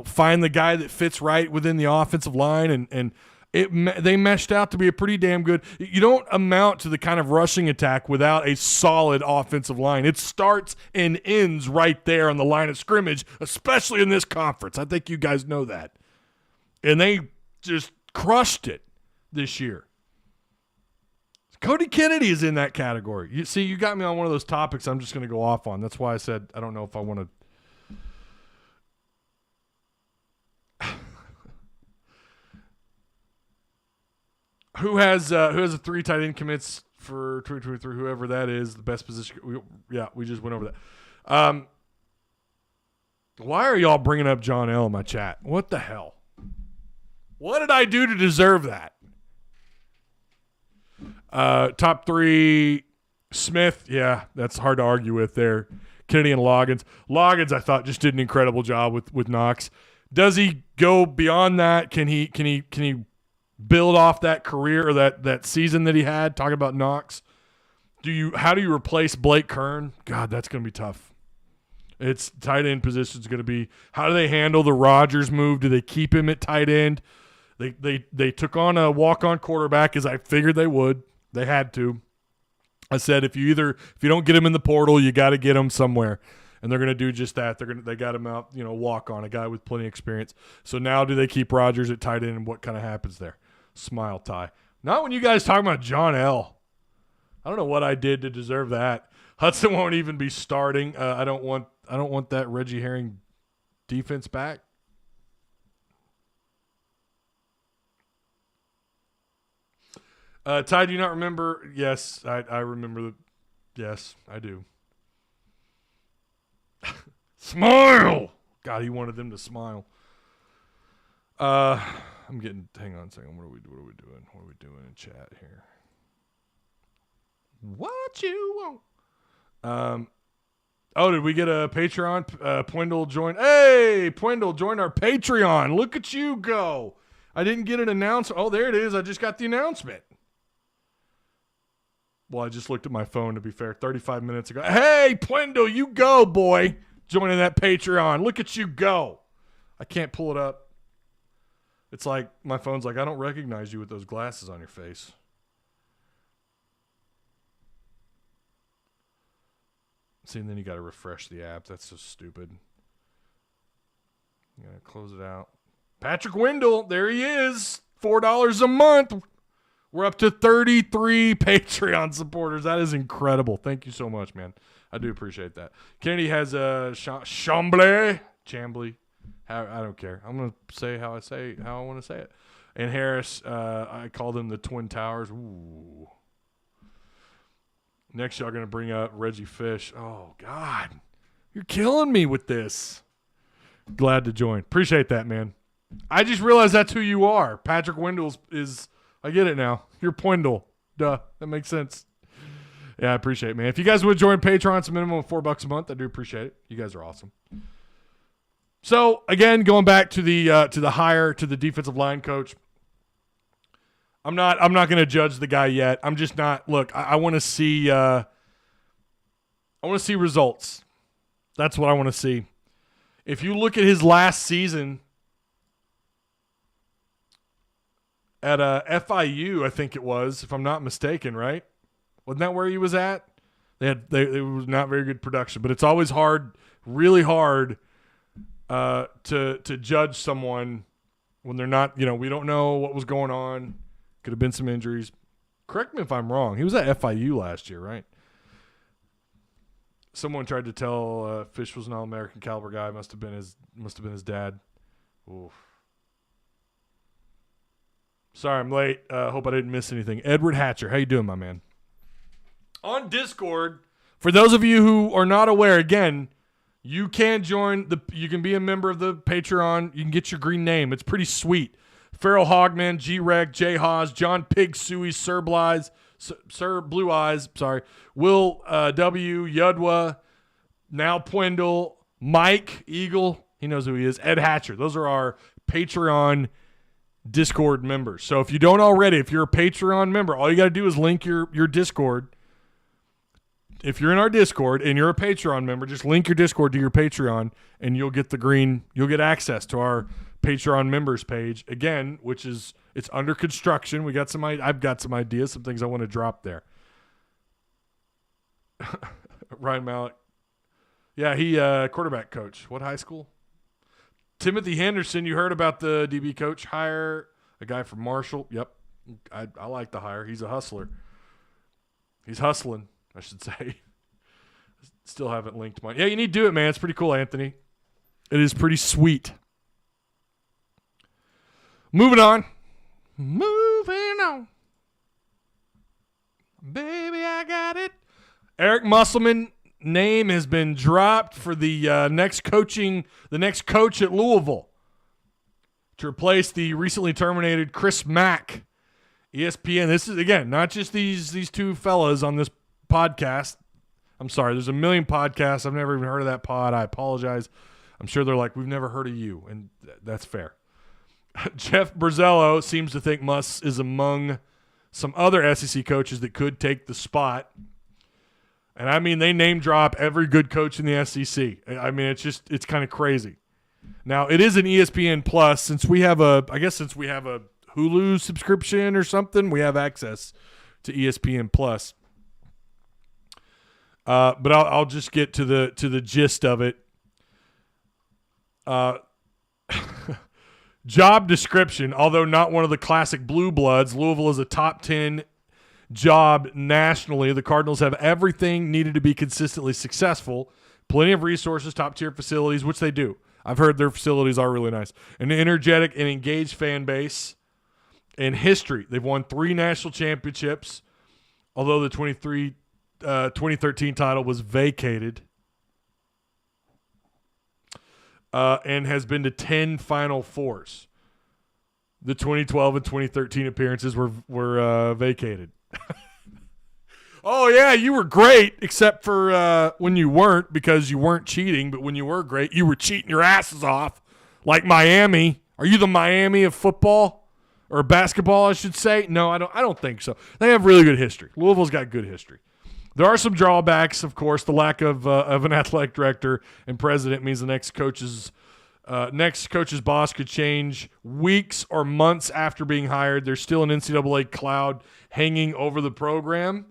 find the guy that fits right within the offensive line, and they meshed out to be a pretty damn good. You don't amount to the kind of rushing attack without a solid offensive line. It starts and ends right there on the line of scrimmage, especially in this conference. I think you guys know that. And they just crushed it this year. Cody Kennedy is in that category. You got me on one of those topics I'm just going to go off on. That's why I said I don't know if I want to. Who has a 3 tight end commits for 2023, whoever that is, the best position. We just went over that. Why are y'all bringing up John L in my chat? What the hell? What did I do to deserve that? Top 3, Smith. Yeah, that's hard to argue with there. Kennedy and Loggins. Loggins, I thought, just did an incredible job with Knox. Does he go beyond that? Can he build off that career or that season that he had? Talking about Knox. How do you replace Blake Kern? God, that's going to be tough. It's tight end position is going to be, how do they handle the Rodgers move? Do they keep him at tight end? They took on a walk-on quarterback, as I figured they would. They had to. I said if you don't get him in the portal, you got to get him somewhere, and they're going to do just that. They got him out, walk on, a guy with plenty of experience. So now do they keep Rodgers at tight end, and what kind of happens there? Smile, Ty. Not when you guys talking about John L. I don't know what I did to deserve that. Hudson won't even be starting. I don't want that Reggie Herring defense back. Ty, do you not remember? Yes, I remember. Yes, I do. Smile! God, he wanted them to smile. I'm getting. Hang on a second. What are we doing? What are we doing in chat here? What you want? Oh, did we get a Patreon? Pwendell joined. Hey, Pwendell joined our Patreon. Look at you go. I didn't get an announcement. Oh, there it is. I just got the announcement. Well, I just looked at my phone, to be fair, 35 minutes ago. Hey, Pwendell, you go, boy. Joining that Patreon. Look at you go. I can't pull it up. It's like, my phone's like, I don't recognize you with those glasses on your face. See, and then you got to refresh the app. That's so stupid. You got to close it out. Patrick Wendell, there he is. $4 a month. We're up to 33 Patreon supporters. That is incredible. Thank you so much, man. I do appreciate that. Kennedy has a Chambly. I don't care. I'm going to say how I want to say it. And Harris, I call them the Twin Towers. Ooh. Next, y'all going to bring up Reggie Fish. Oh, God. You're killing me with this. Glad to join. Appreciate that, man. I just realized that's who you are. Patrick Wendell is I get it now. You're Pwendell. Duh. That makes sense. Yeah, I appreciate it, man. If you guys would join Patreon, it's a minimum of $4 a month. I do appreciate it. You guys are awesome. So, again, going back to the hire, to the defensive line coach, I'm not going to judge the guy yet. I'm just not. Look, I want to see results. That's what I want to see. If you look at his last season at FIU, I think it was, if I'm not mistaken, right? Wasn't that where he was at? It was not very good production, but it's always hard, really hard, to judge someone when they're not. We don't know what was going on. Could have been some injuries. Correct me if I'm wrong. He was at FIU last year, right? Someone tried to tell Fish was an All-American caliber guy. Must have been his dad. Oof. Sorry, I'm late. Hope I didn't miss anything. Edward Hatcher, how you doing, my man? On Discord, for those of you who are not aware, again, you can you can be a member of the Patreon. You can get your green name. It's pretty sweet. Farrell Hogman, G-Reg, J. Haas, John Pig, Suey, Sir Blue Eyes, sorry, Will W, Yudwa, now Pwendell, Mike Eagle, he knows who he is, Ed Hatcher. Those are our Patreon Discord members. So if you don't already, if you're a Patreon member, all you got to do is link your Discord. If you're in our Discord and you're a Patreon member, just link your Discord to your Patreon and you'll get you'll get access to our Patreon members page again, it's under construction. I've got some ideas, some things I want to drop there. Ryan Mallett. Yeah, he quarterback coach. What high school? Timothy Henderson, you heard about the DB coach hire, a guy from Marshall. Yep. I like the hire. He's a hustler. He's hustling, I should say. Still haven't linked mine. Yeah, you need to do it, man. It's pretty cool, Anthony. It is pretty sweet. Moving on. Baby, I got it. Eric Musselman name has been dropped for the next coach at Louisville to replace the recently terminated Chris Mack. ESPN. This is, again, not just these two fellas on this podcast. I'm sorry, there's a million podcasts. I've never even heard of that pod. I apologize. I'm sure they're like, we've never heard of you, and that's fair. Jeff Borzello seems to think Muss is among some other SEC coaches that could take the spot. And I mean, they name drop every good coach in the SEC. I mean, it's kind of crazy. Now, it is an ESPN Plus. Since we have a Hulu subscription or something, we have access to ESPN Plus. But I'll just get to the gist of it. Job description, although not one of the classic blue bloods, Louisville is a top 10 job nationally. The Cardinals have everything needed to be consistently successful. Plenty of resources, top-tier facilities, which they do. I've heard their facilities are really nice. An energetic and engaged fan base. And history. They've won 3 national championships, although the 2013 title was vacated. And has been to 10 Final Fours. The 2012 and 2013 appearances were vacated. Oh, yeah, you were great, except for when you weren't, because you weren't cheating. But when you were great, you were cheating your asses off, like Miami. Are you the Miami of football or basketball, I should say? No, I don't think so. They have really good history. Louisville's got good history. There are some drawbacks, of course. The lack of an athletic director and president means the next coach's boss could change weeks or months after being hired. There's still an NCAA cloud hanging over the program,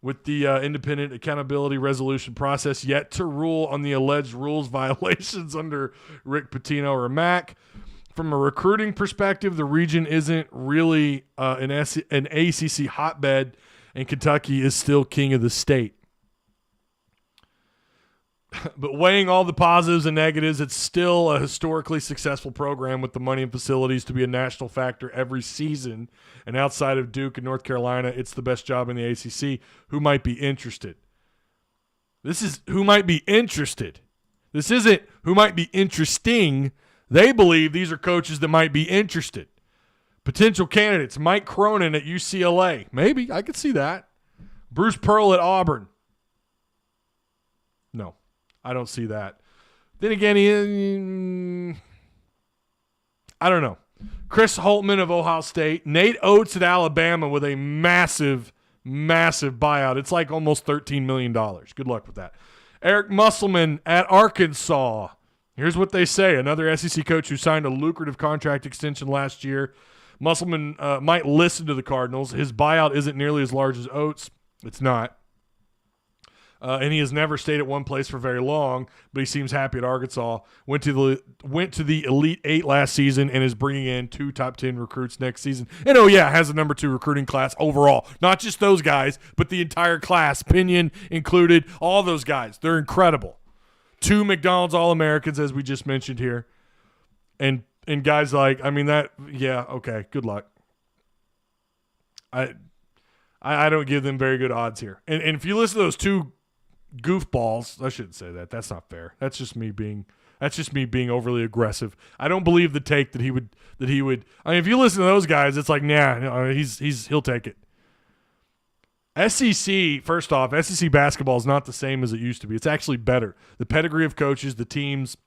with the independent accountability resolution process yet to rule on the alleged rules violations under Rick Pitino or Mack. From a recruiting perspective, the region isn't really an ACC hotbed, and Kentucky is still king of the state. But weighing all the positives and negatives, it's still a historically successful program with the money and facilities to be a national factor every season. And outside of Duke and North Carolina, it's the best job in the ACC. Who might be interested? This is who might be interested. This isn't who might be interesting. They believe these are coaches that might be interested. Potential candidates: Mike Cronin at UCLA. Maybe. I could see that. Bruce Pearl at Auburn. No, I don't see that. Then again, I don't know. Chris Holtman of Ohio State. Nate Oates at Alabama with a massive, massive buyout. It's like almost $13 million. Good luck with that. Eric Musselman at Arkansas. Here's what they say. Another SEC coach who signed a lucrative contract extension last year. Musselman might listen to the Cardinals. His buyout isn't nearly as large as Oates. It's not. And he has never stayed at one place for very long, but he seems happy at Arkansas. Went to the Elite Eight last season and is bringing in 2 top 10 recruits next season. And has a number 2 recruiting class overall. Not just those guys, but the entire class. Pinion included, all those guys. They're incredible. 2 McDonald's All-Americans, as we just mentioned here. And guys like, okay, good luck. I don't give them very good odds here. And if you listen to those 2 goofballs, I shouldn't say that. That's not fair. That's just me being overly aggressive. I don't believe the take that he would. I mean, if you listen to those guys, it's like, he'll take it. SEC, first off, SEC basketball is not the same as it used to be. It's actually better. The pedigree of coaches, the teams,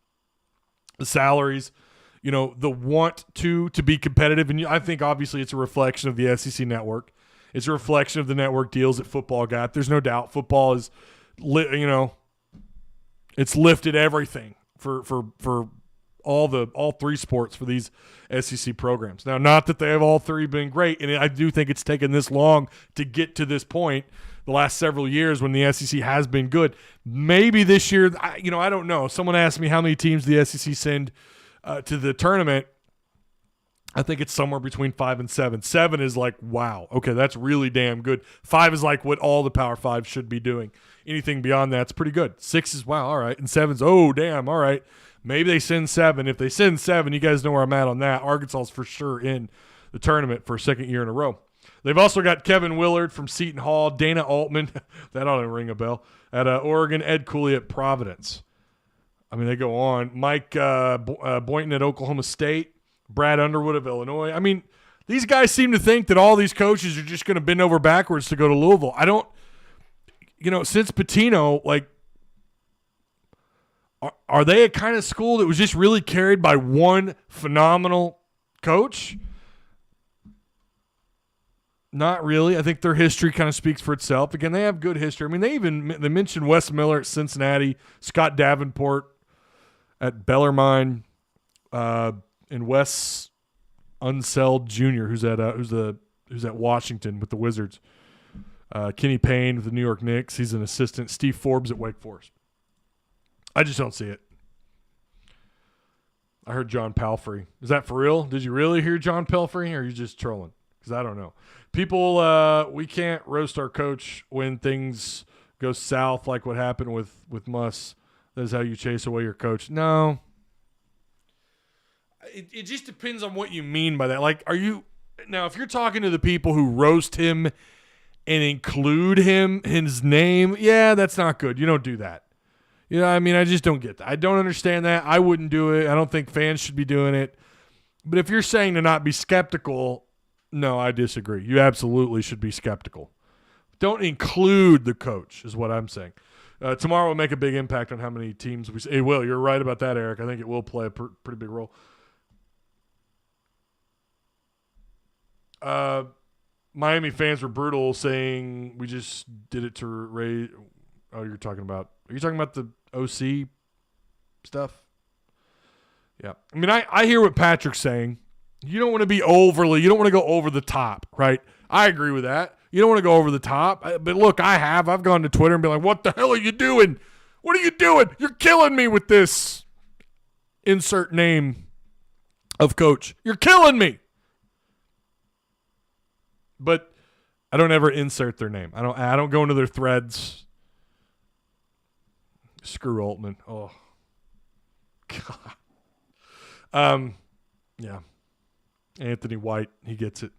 the salaries, the want to be competitive. And I think obviously it's a reflection of the SEC network. It's a reflection of the network deals that football got. There's no doubt football is, it's lifted everything for all 3 sports for these SEC programs. Now, not that they have all 3 been great, and I do think it's taken this long to get to this point, the last several years when the SEC has been good. Maybe this year, I don't know. Someone asked me how many teams the SEC send to the tournament. I think it's somewhere between 5 and 7. 7 is like, wow, okay, that's really damn good. 5 is like what all the Power 5 should be doing. Anything beyond that's pretty good. 6 is, wow, all right. And 7's, oh, damn, all right. Maybe they send 7. If they send 7, you guys know where I'm at on that. Arkansas is for sure in the tournament for a second year in a row. They've also got Kevin Willard from Seton Hall, Dana Altman, that ought to ring a bell, at Oregon, Ed Cooley at Providence. I mean, they go on. Mike Boynton at Oklahoma State, Brad Underwood of Illinois. I mean, these guys seem to think that all these coaches are just going to bend over backwards to go to Louisville. I don't, since Pitino, like, are they a kind of school that was just really carried by one phenomenal coach? Not really. I think their history kind of speaks for itself. Again, they have good history. I mean, they mentioned Wes Miller at Cincinnati, Scott Davenport at Bellarmine, and Wes Unseld Jr., who's at Washington with the Wizards. Kenny Payne with the New York Knicks. He's an assistant. Steve Forbes at Wake Forest. I just don't see it. I heard John Palfrey. Is that for real? Did you really hear John Palfrey, or are you just trolling? Because I don't know. People, we can't roast our coach when things go south like what happened with Muss. That is how you chase away your coach. No. It just depends on what you mean by that. Like, now if you're talking to the people who roast him and include his name, yeah, that's not good. You don't do that. I mean, I just don't get that. I don't understand that. I wouldn't do it. I don't think fans should be doing it. But if you're saying to not be skeptical, no, I disagree. You absolutely should be skeptical. Don't include the coach is what I'm saying. Tomorrow will make a big impact on how many teams we – it will. You're right about that, Eric. I think it will play a pretty big role. Miami fans were brutal, saying we just did it to raise – oh, are you talking about the OC stuff? Yeah. I mean, I hear what Patrick's saying. You don't want to be you don't want to go over the top, right? I agree with that. You don't want to go over the top. But look, I've gone to Twitter and been like, what the hell are you doing? What are you doing? You're killing me with this insert name of coach. You're killing me. But I don't ever insert their name. I don't go into their threads. Screw Altman. Oh, God. Yeah. Anthony White, he gets it.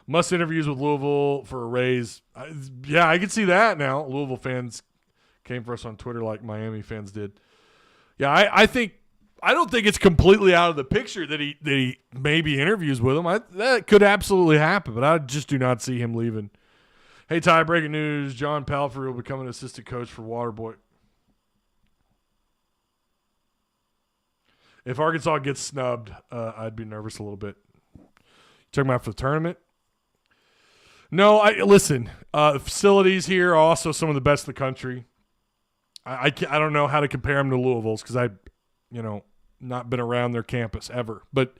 Must interviews with Louisville for a raise. I can see that now. Louisville fans came for us on Twitter like Miami fans did. Yeah, I don't think it's completely out of the picture that he maybe interviews with him. That could absolutely happen, but I just do not see him leaving. Hey, Ty, breaking news. John Palfrey will become an assistant coach for Waterboy. If Arkansas gets snubbed, I'd be nervous a little bit. You talking about for the tournament? No, listen. The facilities here are also some of the best in the country. I don't know how to compare them to Louisville's because I've not been around their campus ever. But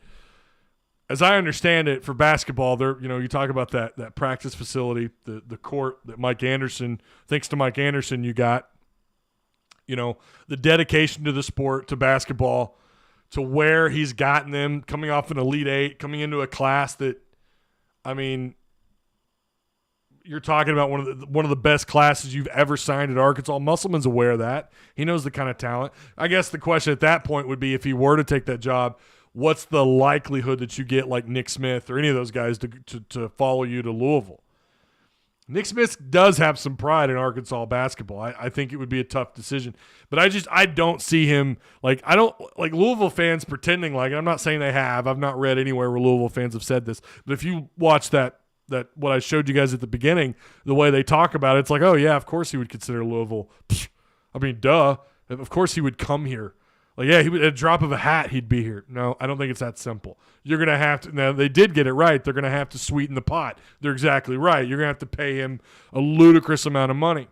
as I understand it, for basketball, you talk about that practice facility, the court that Mike Anderson, thanks to Mike Anderson, you got, the dedication to the sport, to basketball, to where he's gotten them, coming off an Elite Eight, coming into a class that, I mean, you're talking about one of the best classes you've ever signed at Arkansas. Musselman's aware of that. He knows the kind of talent. I guess the question at that point would be, if he were to take that job, what's the likelihood that you get like Nick Smith or any of those guys to follow you to Louisville? Nick Smith does have some pride in Arkansas basketball. I think it would be a tough decision. But I don't see him like Louisville fans pretending like it. I'm not saying they have. I've not read anywhere where Louisville fans have said this. But if you watch that what I showed you guys at the beginning, the way they talk about it, it's like, oh yeah, of course he would consider Louisville. I mean, duh. Of course he would come here. Like, yeah, he would, at a drop of a hat, he'd be here. No, I don't think it's that simple. You're going to have to – now, they did get it right. They're going to have to sweeten the pot. They're exactly right. You're going to have to pay him a ludicrous amount of money,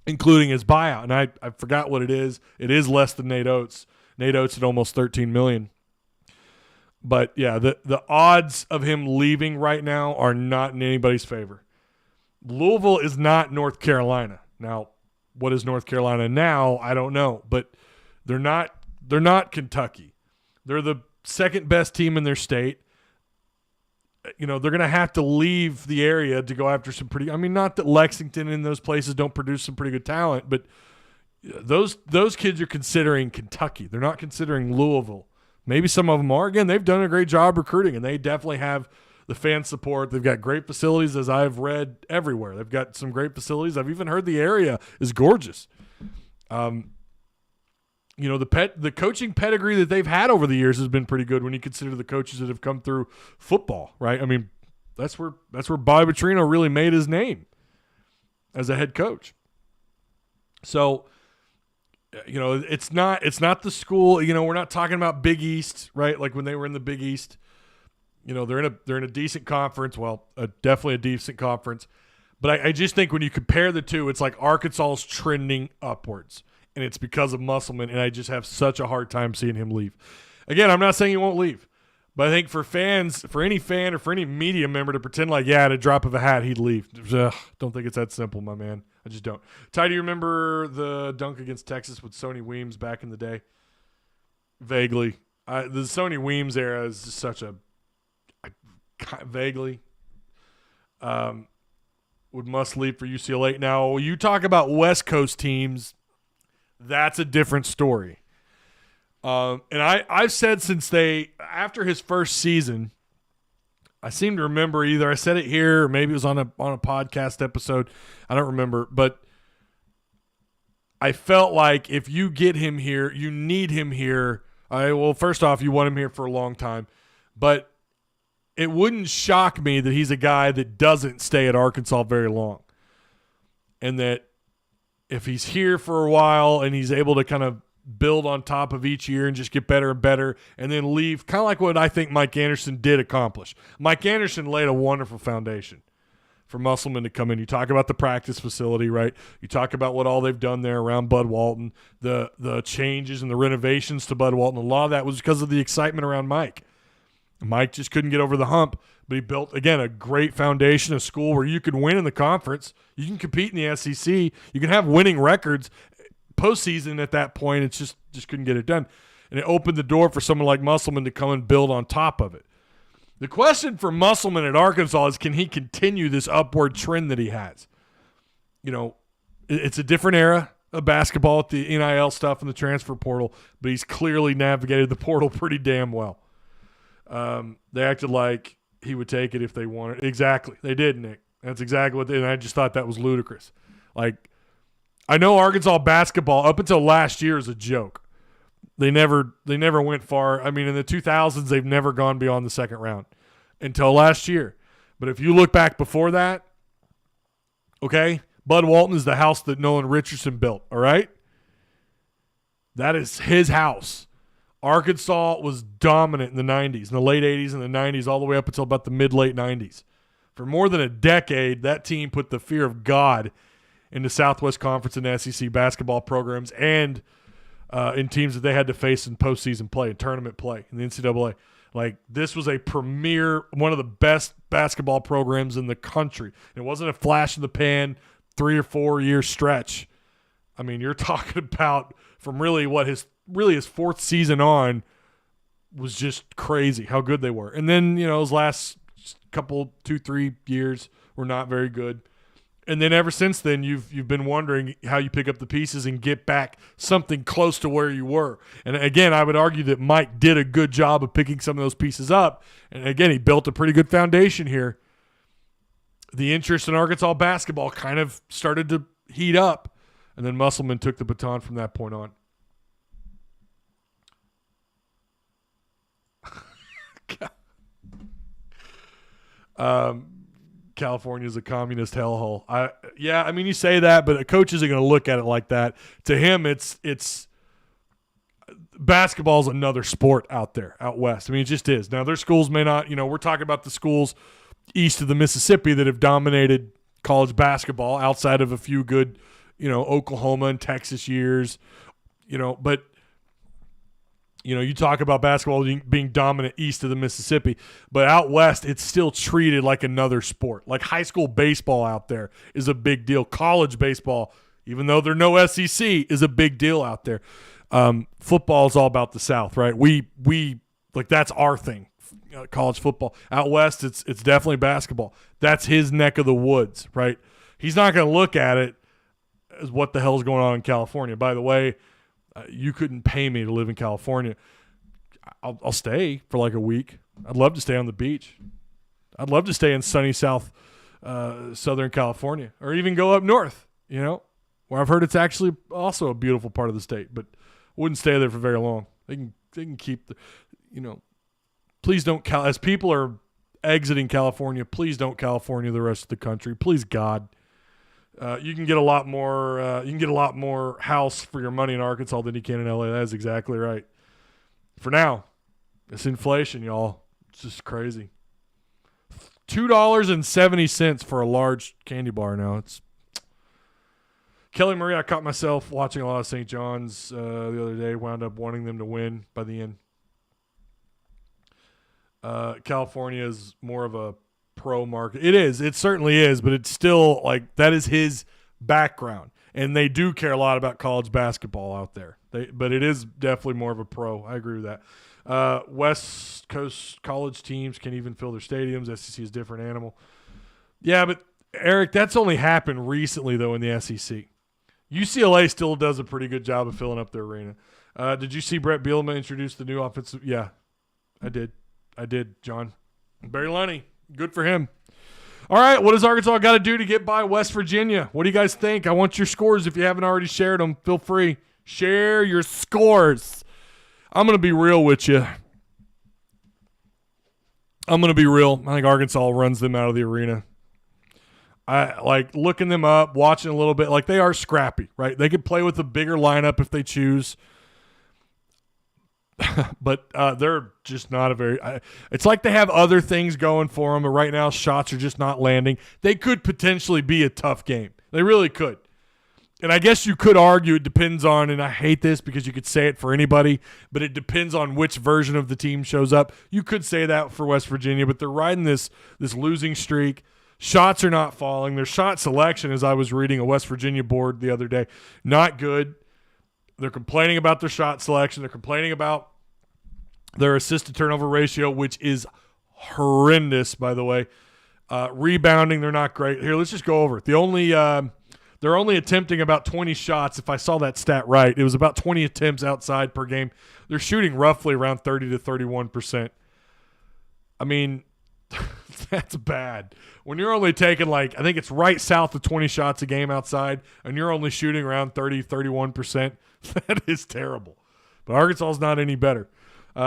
including his buyout. And I forgot what it is. It is less than Nate Oates. Nate Oates at almost $13 million. But, yeah, the odds of him leaving right now are not in anybody's favor. Louisville is not North Carolina. Now, what is North Carolina now? I don't know. But – They're not Kentucky. They're the second best team in their state. They're going to have to leave the area to go after some pretty – I mean, not that Lexington and those places don't produce some pretty good talent, but those kids are considering Kentucky. They're not considering Louisville. Maybe some of them are. Again, they've done a great job recruiting, and they definitely have the fan support. They've got great facilities, as I've read everywhere. They've got some great facilities. I've even heard the area is gorgeous. The coaching pedigree that they've had over the years has been pretty good when you consider the coaches that have come through football, right? I mean, that's where Bobby Petrino really made his name as a head coach. So, it's not the school. We're not talking about Big East, right? Like when they were in the Big East, they're in a decent conference. Well, definitely a decent conference. But I just think when you compare the two, it's like Arkansas is trending upwards, and it's because of Musselman. And I just have such a hard time seeing him leave. Again, I'm not saying he won't leave, but I think for fans, for any fan or for any media member to pretend like, at a drop of a hat he'd leave, don't think it's that simple, my man. I just don't. Ty, do you remember the dunk against Texas with Sonny Weems back in the day? Vaguely. The Sonny Weems era is just such a vaguely. Would must leave for UCLA. Now, you talk about West Coast teams, that's a different story. And I've said since after his first season, I seem to remember either I said it here or maybe it was on a podcast episode. I don't remember, but I felt like if you get him here, you need him here. Well, first off, you want him here for a long time, but it wouldn't shock me that he's a guy that doesn't stay at Arkansas very long, and that if he's here for a while and he's able to kind of build on top of each year and just get better and better and then leave, kind of like what I think Mike Anderson did accomplish. Mike Anderson laid a wonderful foundation for Musselman to come in. You talk about the practice facility, right? You talk about what all they've done there around Bud Walton, the changes and the renovations to Bud Walton. A lot of that was because of the excitement around Mike. Mike just couldn't get over the hump, but he built, again, a great foundation, a school where you can win in the conference. You can compete in the SEC. You can have winning records. Postseason at that point, it's just couldn't get it done. And it opened the door for someone like Musselman to come and build on top of it. The question for Musselman at Arkansas is, can he continue this upward trend that he has? It's a different era of basketball with the NIL stuff and the transfer portal, but he's clearly navigated the portal pretty damn well. They acted like he would take it if they wanted. Exactly. They did, Nick. That's exactly what they did, and I just thought that was ludicrous. Like, I know Arkansas basketball up until last year is a joke. They never went far. I mean, in the 2000s, they've never gone beyond the second round until last year. But if you look back before that, okay, Bud Walton is the house that Nolan Richardson built, all right? That is his house. Arkansas was dominant in the 90s, in the late 80s and the 90s, all the way up until about the mid-late 90s. For more than a decade, that team put the fear of God in the Southwest Conference and SEC basketball programs and in teams that they had to face in postseason play and tournament play in the NCAA. Like, this was a premier, one of the best basketball programs in the country. It wasn't a flash in the pan 3 or 4 year stretch. I mean, you're talking about from really his fourth season on was just crazy how good they were. And then, his last couple, 2-3 years were not very good. And then ever since then, you've been wondering how you pick up the pieces and get back something close to where you were. And again, I would argue that Mike did a good job of picking some of those pieces up. And again, he built a pretty good foundation here. The interest in Arkansas basketball kind of started to heat up, and then Musselman took the baton from that point on. California's a communist hellhole. I mean, you say that, but a coach isn't going to look at it like that. To him, it's basketball's another sport out there, out west. I mean, it just is. Now, their schools may not, we're talking about the schools east of the Mississippi that have dominated college basketball outside of a few good, Oklahoma and Texas years, but you talk about basketball being dominant east of the Mississippi, but out west, it's still treated like another sport. Like high school baseball out there is a big deal. College baseball, even though there's no SEC, is a big deal out there. Football is all about the South, right? We like, that's our thing. College football. Out west, it's definitely basketball. That's his neck of the woods, right? He's not going to look at it as what the hell's going on in California. By the way, you couldn't pay me to live in California. I'll stay for like a week. I'd love to stay on the beach. I'd love to stay in sunny Southern California, or even go up north, where I've heard it's actually also a beautiful part of the state, but wouldn't stay there for very long. They can keep please don't, as people are exiting California, please don't California the rest of the country. Please, God. You can get a lot more house for your money in Arkansas than you can in LA. That is exactly right. For now, it's inflation, y'all. It's just crazy. $2.70 for a large candy bar now. It's Kelly Marie. I caught myself watching a lot of St. John's the other day. Wound up wanting them to win by the end. California is more of a pro market. It is. It certainly is, but it's still like that is his background, and they do care a lot about college basketball out there. But it is definitely more of a pro. I agree with that. West Coast college teams can even fill their stadiums. SEC is a different animal. Yeah, but Eric, that's only happened recently though in the SEC. UCLA still does a pretty good job of filling up their arena. Did you see Brett Bielema introduce the new offensive? Yeah, I did, John. Barry Lunny. Good for him. All right, what does Arkansas got to do to get by West Virginia? What do you guys think? I want your scores. If you haven't already shared them, feel free. Share your scores. I'm going to be real with you. I think Arkansas runs them out of the arena. I like looking them up, watching a little bit. Like, they are scrappy, right? They could play with a bigger lineup if they choose. But they're just not a very it's like they have other things going for them, but right now shots are just not landing. They could potentially be a tough game. They really could. And I guess you could argue it depends on, and I hate this because you could say it for anybody, but it depends on which version of the team shows up. You could say that for West Virginia, but they're riding this losing streak. Shots are not falling. Their shot selection, as I was reading a West Virginia board the other day, not good. They're complaining about their shot selection. They're complaining about their assist-to-turnover ratio, which is horrendous, by the way. Rebounding, they're not great. Here, let's just go over it. They're only attempting about 20 shots, if I saw that stat right. It was about 20 attempts outside per game. They're shooting roughly around 30 to 31%. I mean, that's bad. When you're only taking, I think it's right south of 20 shots a game outside, and you're only shooting around 30, 31%, that is terrible. But Arkansas is not any better.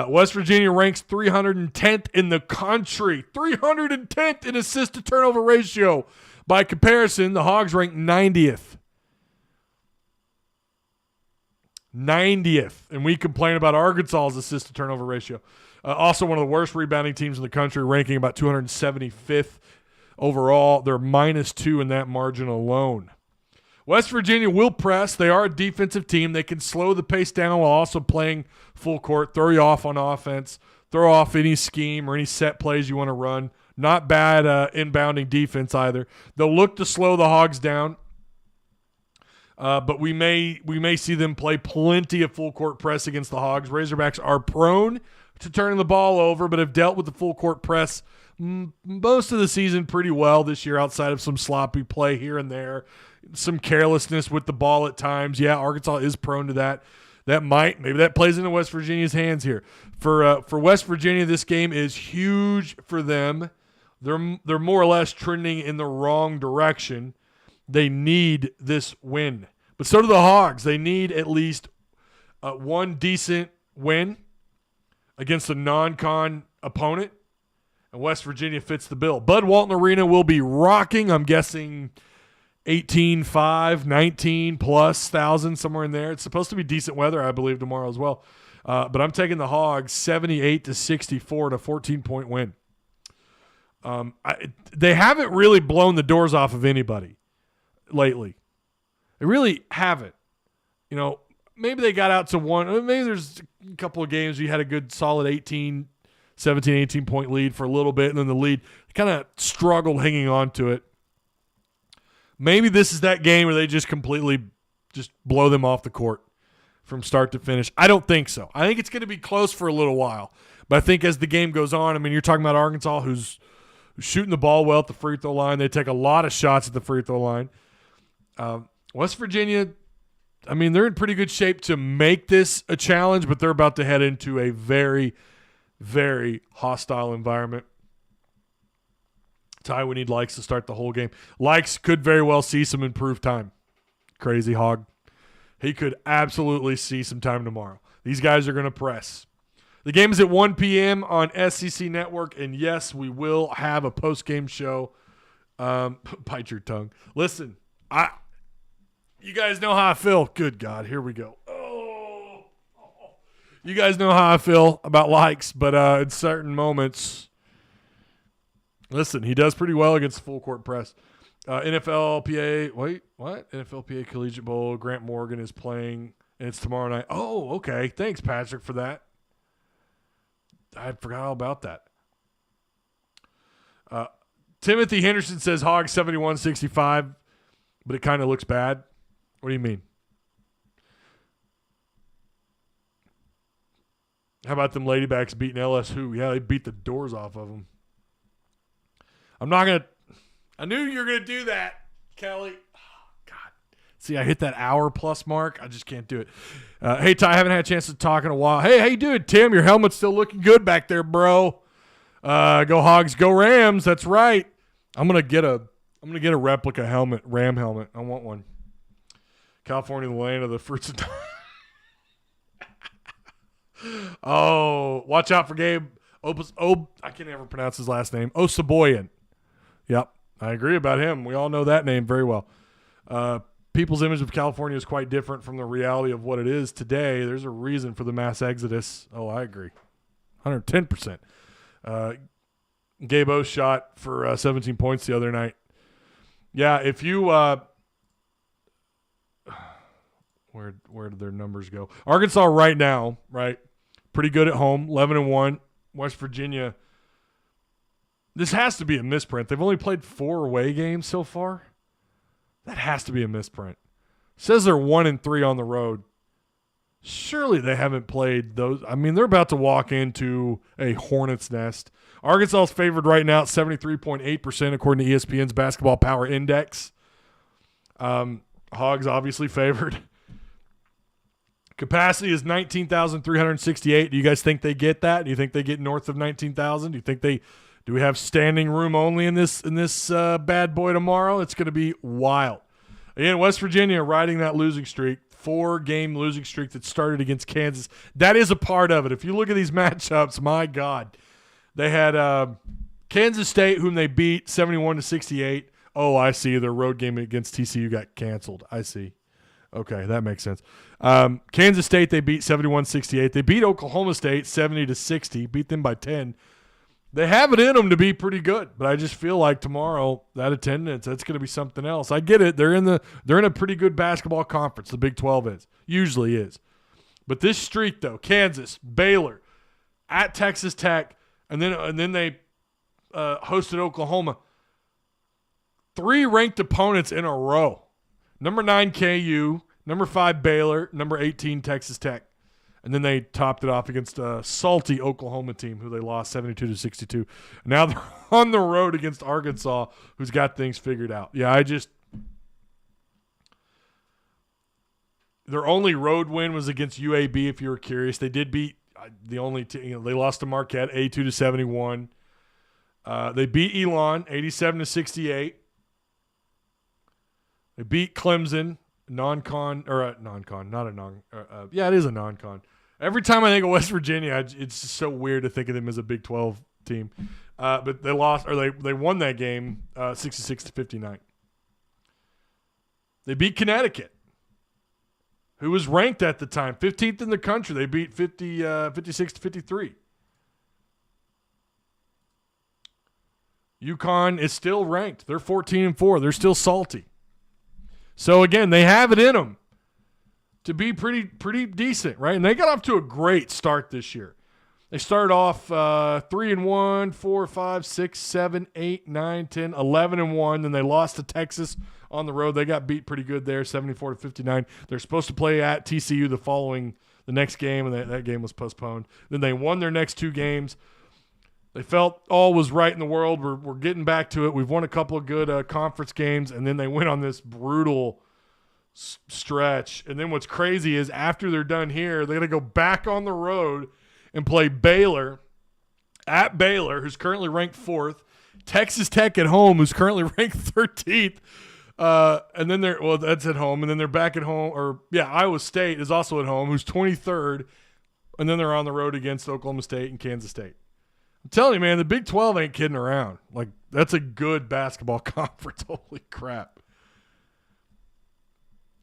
West Virginia ranks 310th in the country. 310th in assist-to-turnover ratio. By comparison, the Hogs rank 90th. 90th. And we complain about Arkansas's assist-to-turnover ratio. Also one of the worst rebounding teams in the country, ranking about 275th overall. They're -2 in that margin alone. West Virginia will press. They are a defensive team. They can slow the pace down while also playing full court, throw you off on offense, throw off any scheme or any set plays you want to run. Not bad inbounding defense either. They'll look to slow the Hogs down, but we may see them play plenty of full court press against the Hogs. Razorbacks are prone to turning the ball over, but have dealt with the full court press most of the season pretty well this year, outside of some sloppy play here and there, some carelessness with the ball at times. Yeah, Arkansas is prone to that. Maybe that plays into West Virginia's hands here. For West Virginia, this game is huge for them. They're more or less trending in the wrong direction. They need this win. But so do the Hogs. They need at least one decent win against a non-con opponent, and West Virginia fits the bill. Bud Walton Arena will be rocking. I'm guessing 18,500, 19+ thousand, somewhere in there. It's supposed to be decent weather, I believe, tomorrow as well. But I'm taking the Hogs 78-64 to 14-point win. They haven't really blown the doors off of anybody lately. They really haven't. Maybe they got out to one. Maybe there's a couple of games where you had a good solid 17, 18-point lead for a little bit, and then the lead kind of struggled hanging on to it. Maybe this is that game where they just completely just blow them off the court from start to finish. I don't think so. I think it's going to be close for a little while. But I think as the game goes on, you're talking about Arkansas who's shooting the ball well at the free throw line. They take a lot of shots at the free throw line. West Virginia, they're in pretty good shape to make this a challenge, but they're about to head into a very, very hostile environment. Ty, we need Likes to start the whole game. Likes could very well see some improved time. Crazy Hog. He could absolutely see some time tomorrow. These guys are going to press. The game is at 1 p.m. on SEC Network, and yes, we will have a post-game show. Bite your tongue. Listen, you guys know how I feel. Good God, here we go. You guys know how I feel about Likes, but in certain moments, listen, he does pretty well against full court press. NFLPA, wait, what? NFLPA Collegiate Bowl, Grant Morgan is playing, and it's tomorrow night. Oh, okay. Thanks, Patrick, for that. I forgot all about that. Timothy Henderson says Hog 71-65, but it kind of looks bad. What do you mean? How about them Ladybacks beating LSU? Yeah, they beat the doors off of them. I'm not going to – I knew you were going to do that, Kelly. Oh, God. See, I hit that hour-plus mark. I just can't do it. Hey, Ty, I haven't had a chance to talk in a while. Hey, how you doing, Tim? Your helmet's still looking good back there, bro. Go Hogs, go Rams. That's right. I'm gonna get a replica helmet, Ram helmet. I want one. California, the land of the fruits of Oh, watch out for Gabe I can't ever pronounce his last name. Osaboyan. Yep, I agree about him. We all know that name very well. People's image of California is quite different from the reality of what it is today. There's a reason for the mass exodus. Oh, I agree. 110%. Gabe O shot for 17 points the other night. Yeah, if you where did their numbers go? Arkansas right now, right? Pretty good at home, 11-1. West Virginia. This has to be a misprint. They've only played 4 away games so far. That has to be a misprint. Says they're 1-3 on the road. Surely they haven't played those. I mean, they're about to walk into a hornet's nest. Arkansas is favored right now at 73.8% according to ESPN's Basketball Power Index. Hogs obviously favored. Capacity is 19,368. Do you guys think they get that? Do you think they get north of 19,000? Do we have standing room only in this bad boy tomorrow? It's going to be wild. Again, West Virginia riding that losing streak, 4-game losing streak that started against Kansas. That is a part of it. If you look at these matchups, my God, they had Kansas State, whom they beat 71-68. Oh, I see. Their road game against TCU got canceled. I see. Okay, that makes sense. Kansas State, they beat 71-68. They beat Oklahoma State 70-60, beat them by 10. They have it in them to be pretty good, but I just feel like tomorrow, that attendance, that's going to be something else. I get it. They're in a pretty good basketball conference, the Big 12 is. Usually is. But this streak, though, Kansas, Baylor, at Texas Tech, and then they hosted Oklahoma. 3 ranked opponents in a row. Number 9, KU. Number 5, Baylor. Number 18, Texas Tech. And then they topped it off against a salty Oklahoma team who they lost 72-62. Now they're on the road against Arkansas, who's got things figured out. Yeah, their only road win was against UAB, if you were curious. They did beat the only team. They lost to Marquette 82-71. They beat Elon 87-68. They beat Clemson, non-con. Yeah, it is a non-con. Every time I think of West Virginia, it's just so weird to think of them as a Big 12 team. But they lost, or they won that game 66-59. They beat Connecticut, who was ranked at the time 15th in the country. They beat 56-53. UConn is still ranked. They're 14-4. They're still salty. So, again, they have it in them to be pretty decent, right? And they got off to a great start this year. They started off 3-1, 4, 5, 6, 7, 8, 9, 10, 11-1. Then they lost to Texas on the road. They got beat pretty good there, 74-59. They're supposed to play at TCU the next game, and that game was postponed. Then they won their next 2 games. They felt all was right in the world. We're getting back to it. We've won a couple of good conference games, and then they went on this brutal stretch. And then what's crazy is after they're done here, they're going to go back on the road and play Baylor, at Baylor, who's currently ranked 4th, Texas Tech at home, who's currently ranked 13th. And then that's at home. And then they're back at home. Iowa State is also at home, who's 23rd. And then they're on the road against Oklahoma State and Kansas State. I'm telling you, man, the Big 12 ain't kidding around. Like, that's a good basketball conference. Holy crap.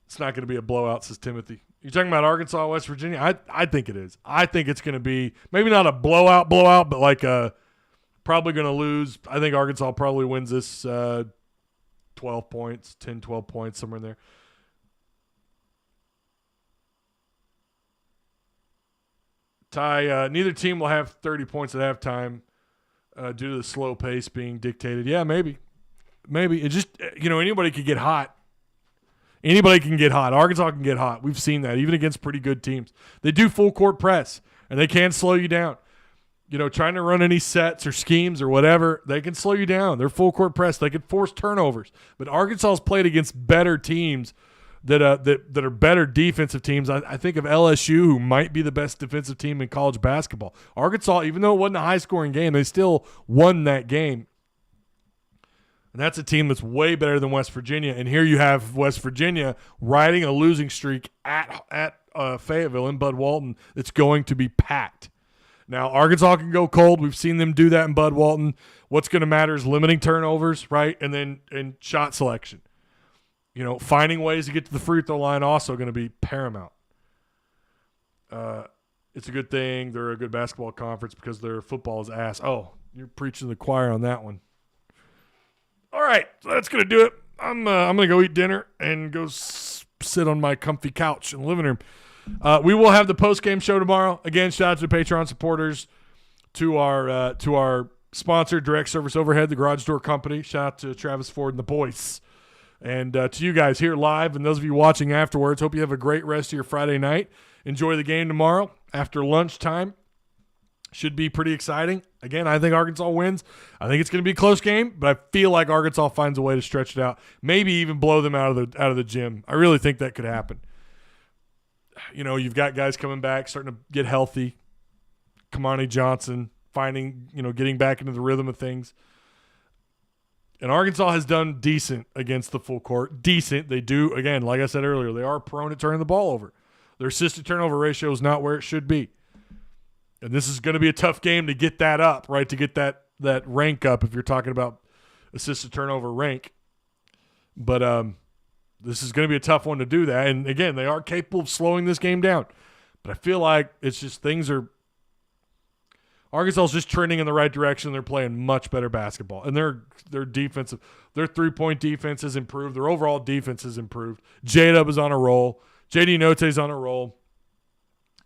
It's not going to be a blowout, says Timothy. You're talking about Arkansas, West Virginia? I think it is. I think it's going to be maybe not a blowout, but like probably going to lose. I think Arkansas probably wins this 12 points, 10, 12 points, somewhere in there. Ty, neither team will have 30 points at halftime due to the slow pace being dictated. Yeah, maybe. It just, anybody could get hot. Anybody can get hot. Arkansas can get hot. We've seen that, even against pretty good teams. They do full court press, and they can slow you down. Trying to run any sets or schemes or whatever, they can slow you down. They're full court press. They can force turnovers. But Arkansas's played against better teams that are better defensive teams. I think of LSU, who might be the best defensive team in college basketball. Arkansas, even though it wasn't a high-scoring game, they still won that game. And that's a team that's way better than West Virginia. And here you have West Virginia riding a losing streak at Fayetteville in Bud Walton. It's going to be packed. Now, Arkansas can go cold. We've seen them do that in Bud Walton. What's going to matter is limiting turnovers, right? And then shot selection. Finding ways to get to the free throw line also going to be paramount. It's a good thing they're a good basketball conference because their football is ass. Oh, you're preaching to the choir on that one. All right, so that's going to do it. I'm going to go eat dinner and go sit on my comfy couch in the living room. We will have the post-game show tomorrow. Again, shout out to the Patreon supporters, to our sponsor, Direct Service Overhead, the Garage Door Company. Shout out to Travis Ford and the boys. And to you guys here live and those of you watching afterwards, hope you have a great rest of your Friday night. Enjoy the game tomorrow after lunchtime. Should be pretty exciting. Again, I think Arkansas wins. I think it's going to be a close game, but I feel like Arkansas finds a way to stretch it out, maybe even blow them out of the gym. I really think that could happen. You've got guys coming back, starting to get healthy. Kamani Johnson getting back into the rhythm of things. And Arkansas has done decent against the full court. Decent. They do, again, like I said earlier, they are prone to turning the ball over. Their assist-to-turnover ratio is not where it should be. And this is going to be a tough game to get that up, right, to get that rank up if you're talking about assist-to-turnover rank. But this is going to be a tough one to do that. And, again, they are capable of slowing this game down. But I feel like it's just Arkansas is just trending in the right direction. They're playing much better basketball. And their defensive, their three-point defense has improved. Their overall defense has improved. J-Dub is on a roll. J.D. Note is on a roll.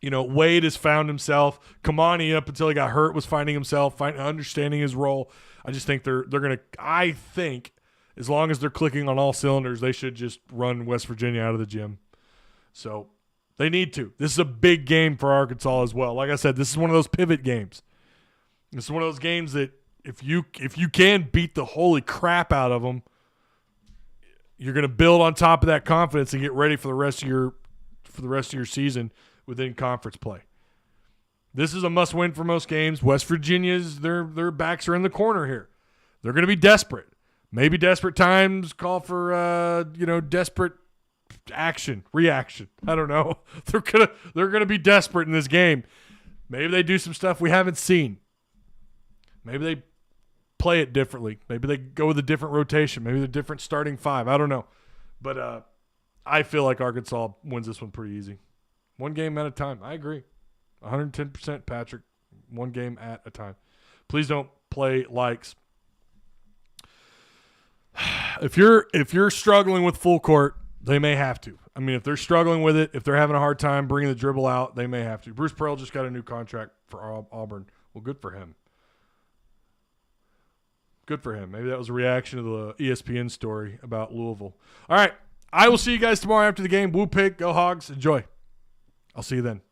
Wade has found himself. Kamani, up until he got hurt, was finding himself, understanding his role. I just think they're going to – I think as long as they're clicking on all cylinders, they should just run West Virginia out of the gym. So they need to. This is a big game for Arkansas as well. Like I said, this is one of those pivot games. This is one of those games that if you can beat the holy crap out of them, you're going to build on top of that confidence and get ready for the rest of your season within conference play. This is a must-win for most games. West Virginia's their backs are in the corner here. They're going to be desperate. Maybe desperate times call for desperate reaction. I don't know. They're gonna be desperate in this game. Maybe they do some stuff we haven't seen. Maybe they play it differently. Maybe they go with a different rotation. Maybe they're different starting five. I don't know. But I feel like Arkansas wins this one pretty easy. One game at a time. I agree. 110%, Patrick. One game at a time. Please don't play likes. If you're struggling with full court, they may have to. I mean, if they're struggling with it, if they're having a hard time bringing the dribble out, they may have to. Bruce Pearl just got a new contract for Auburn. Well, good for him. Good for him. Maybe that was a reaction to the ESPN story about Louisville. All right. I will see you guys tomorrow after the game. Woo Pig, go Hogs. Enjoy. I'll see you then.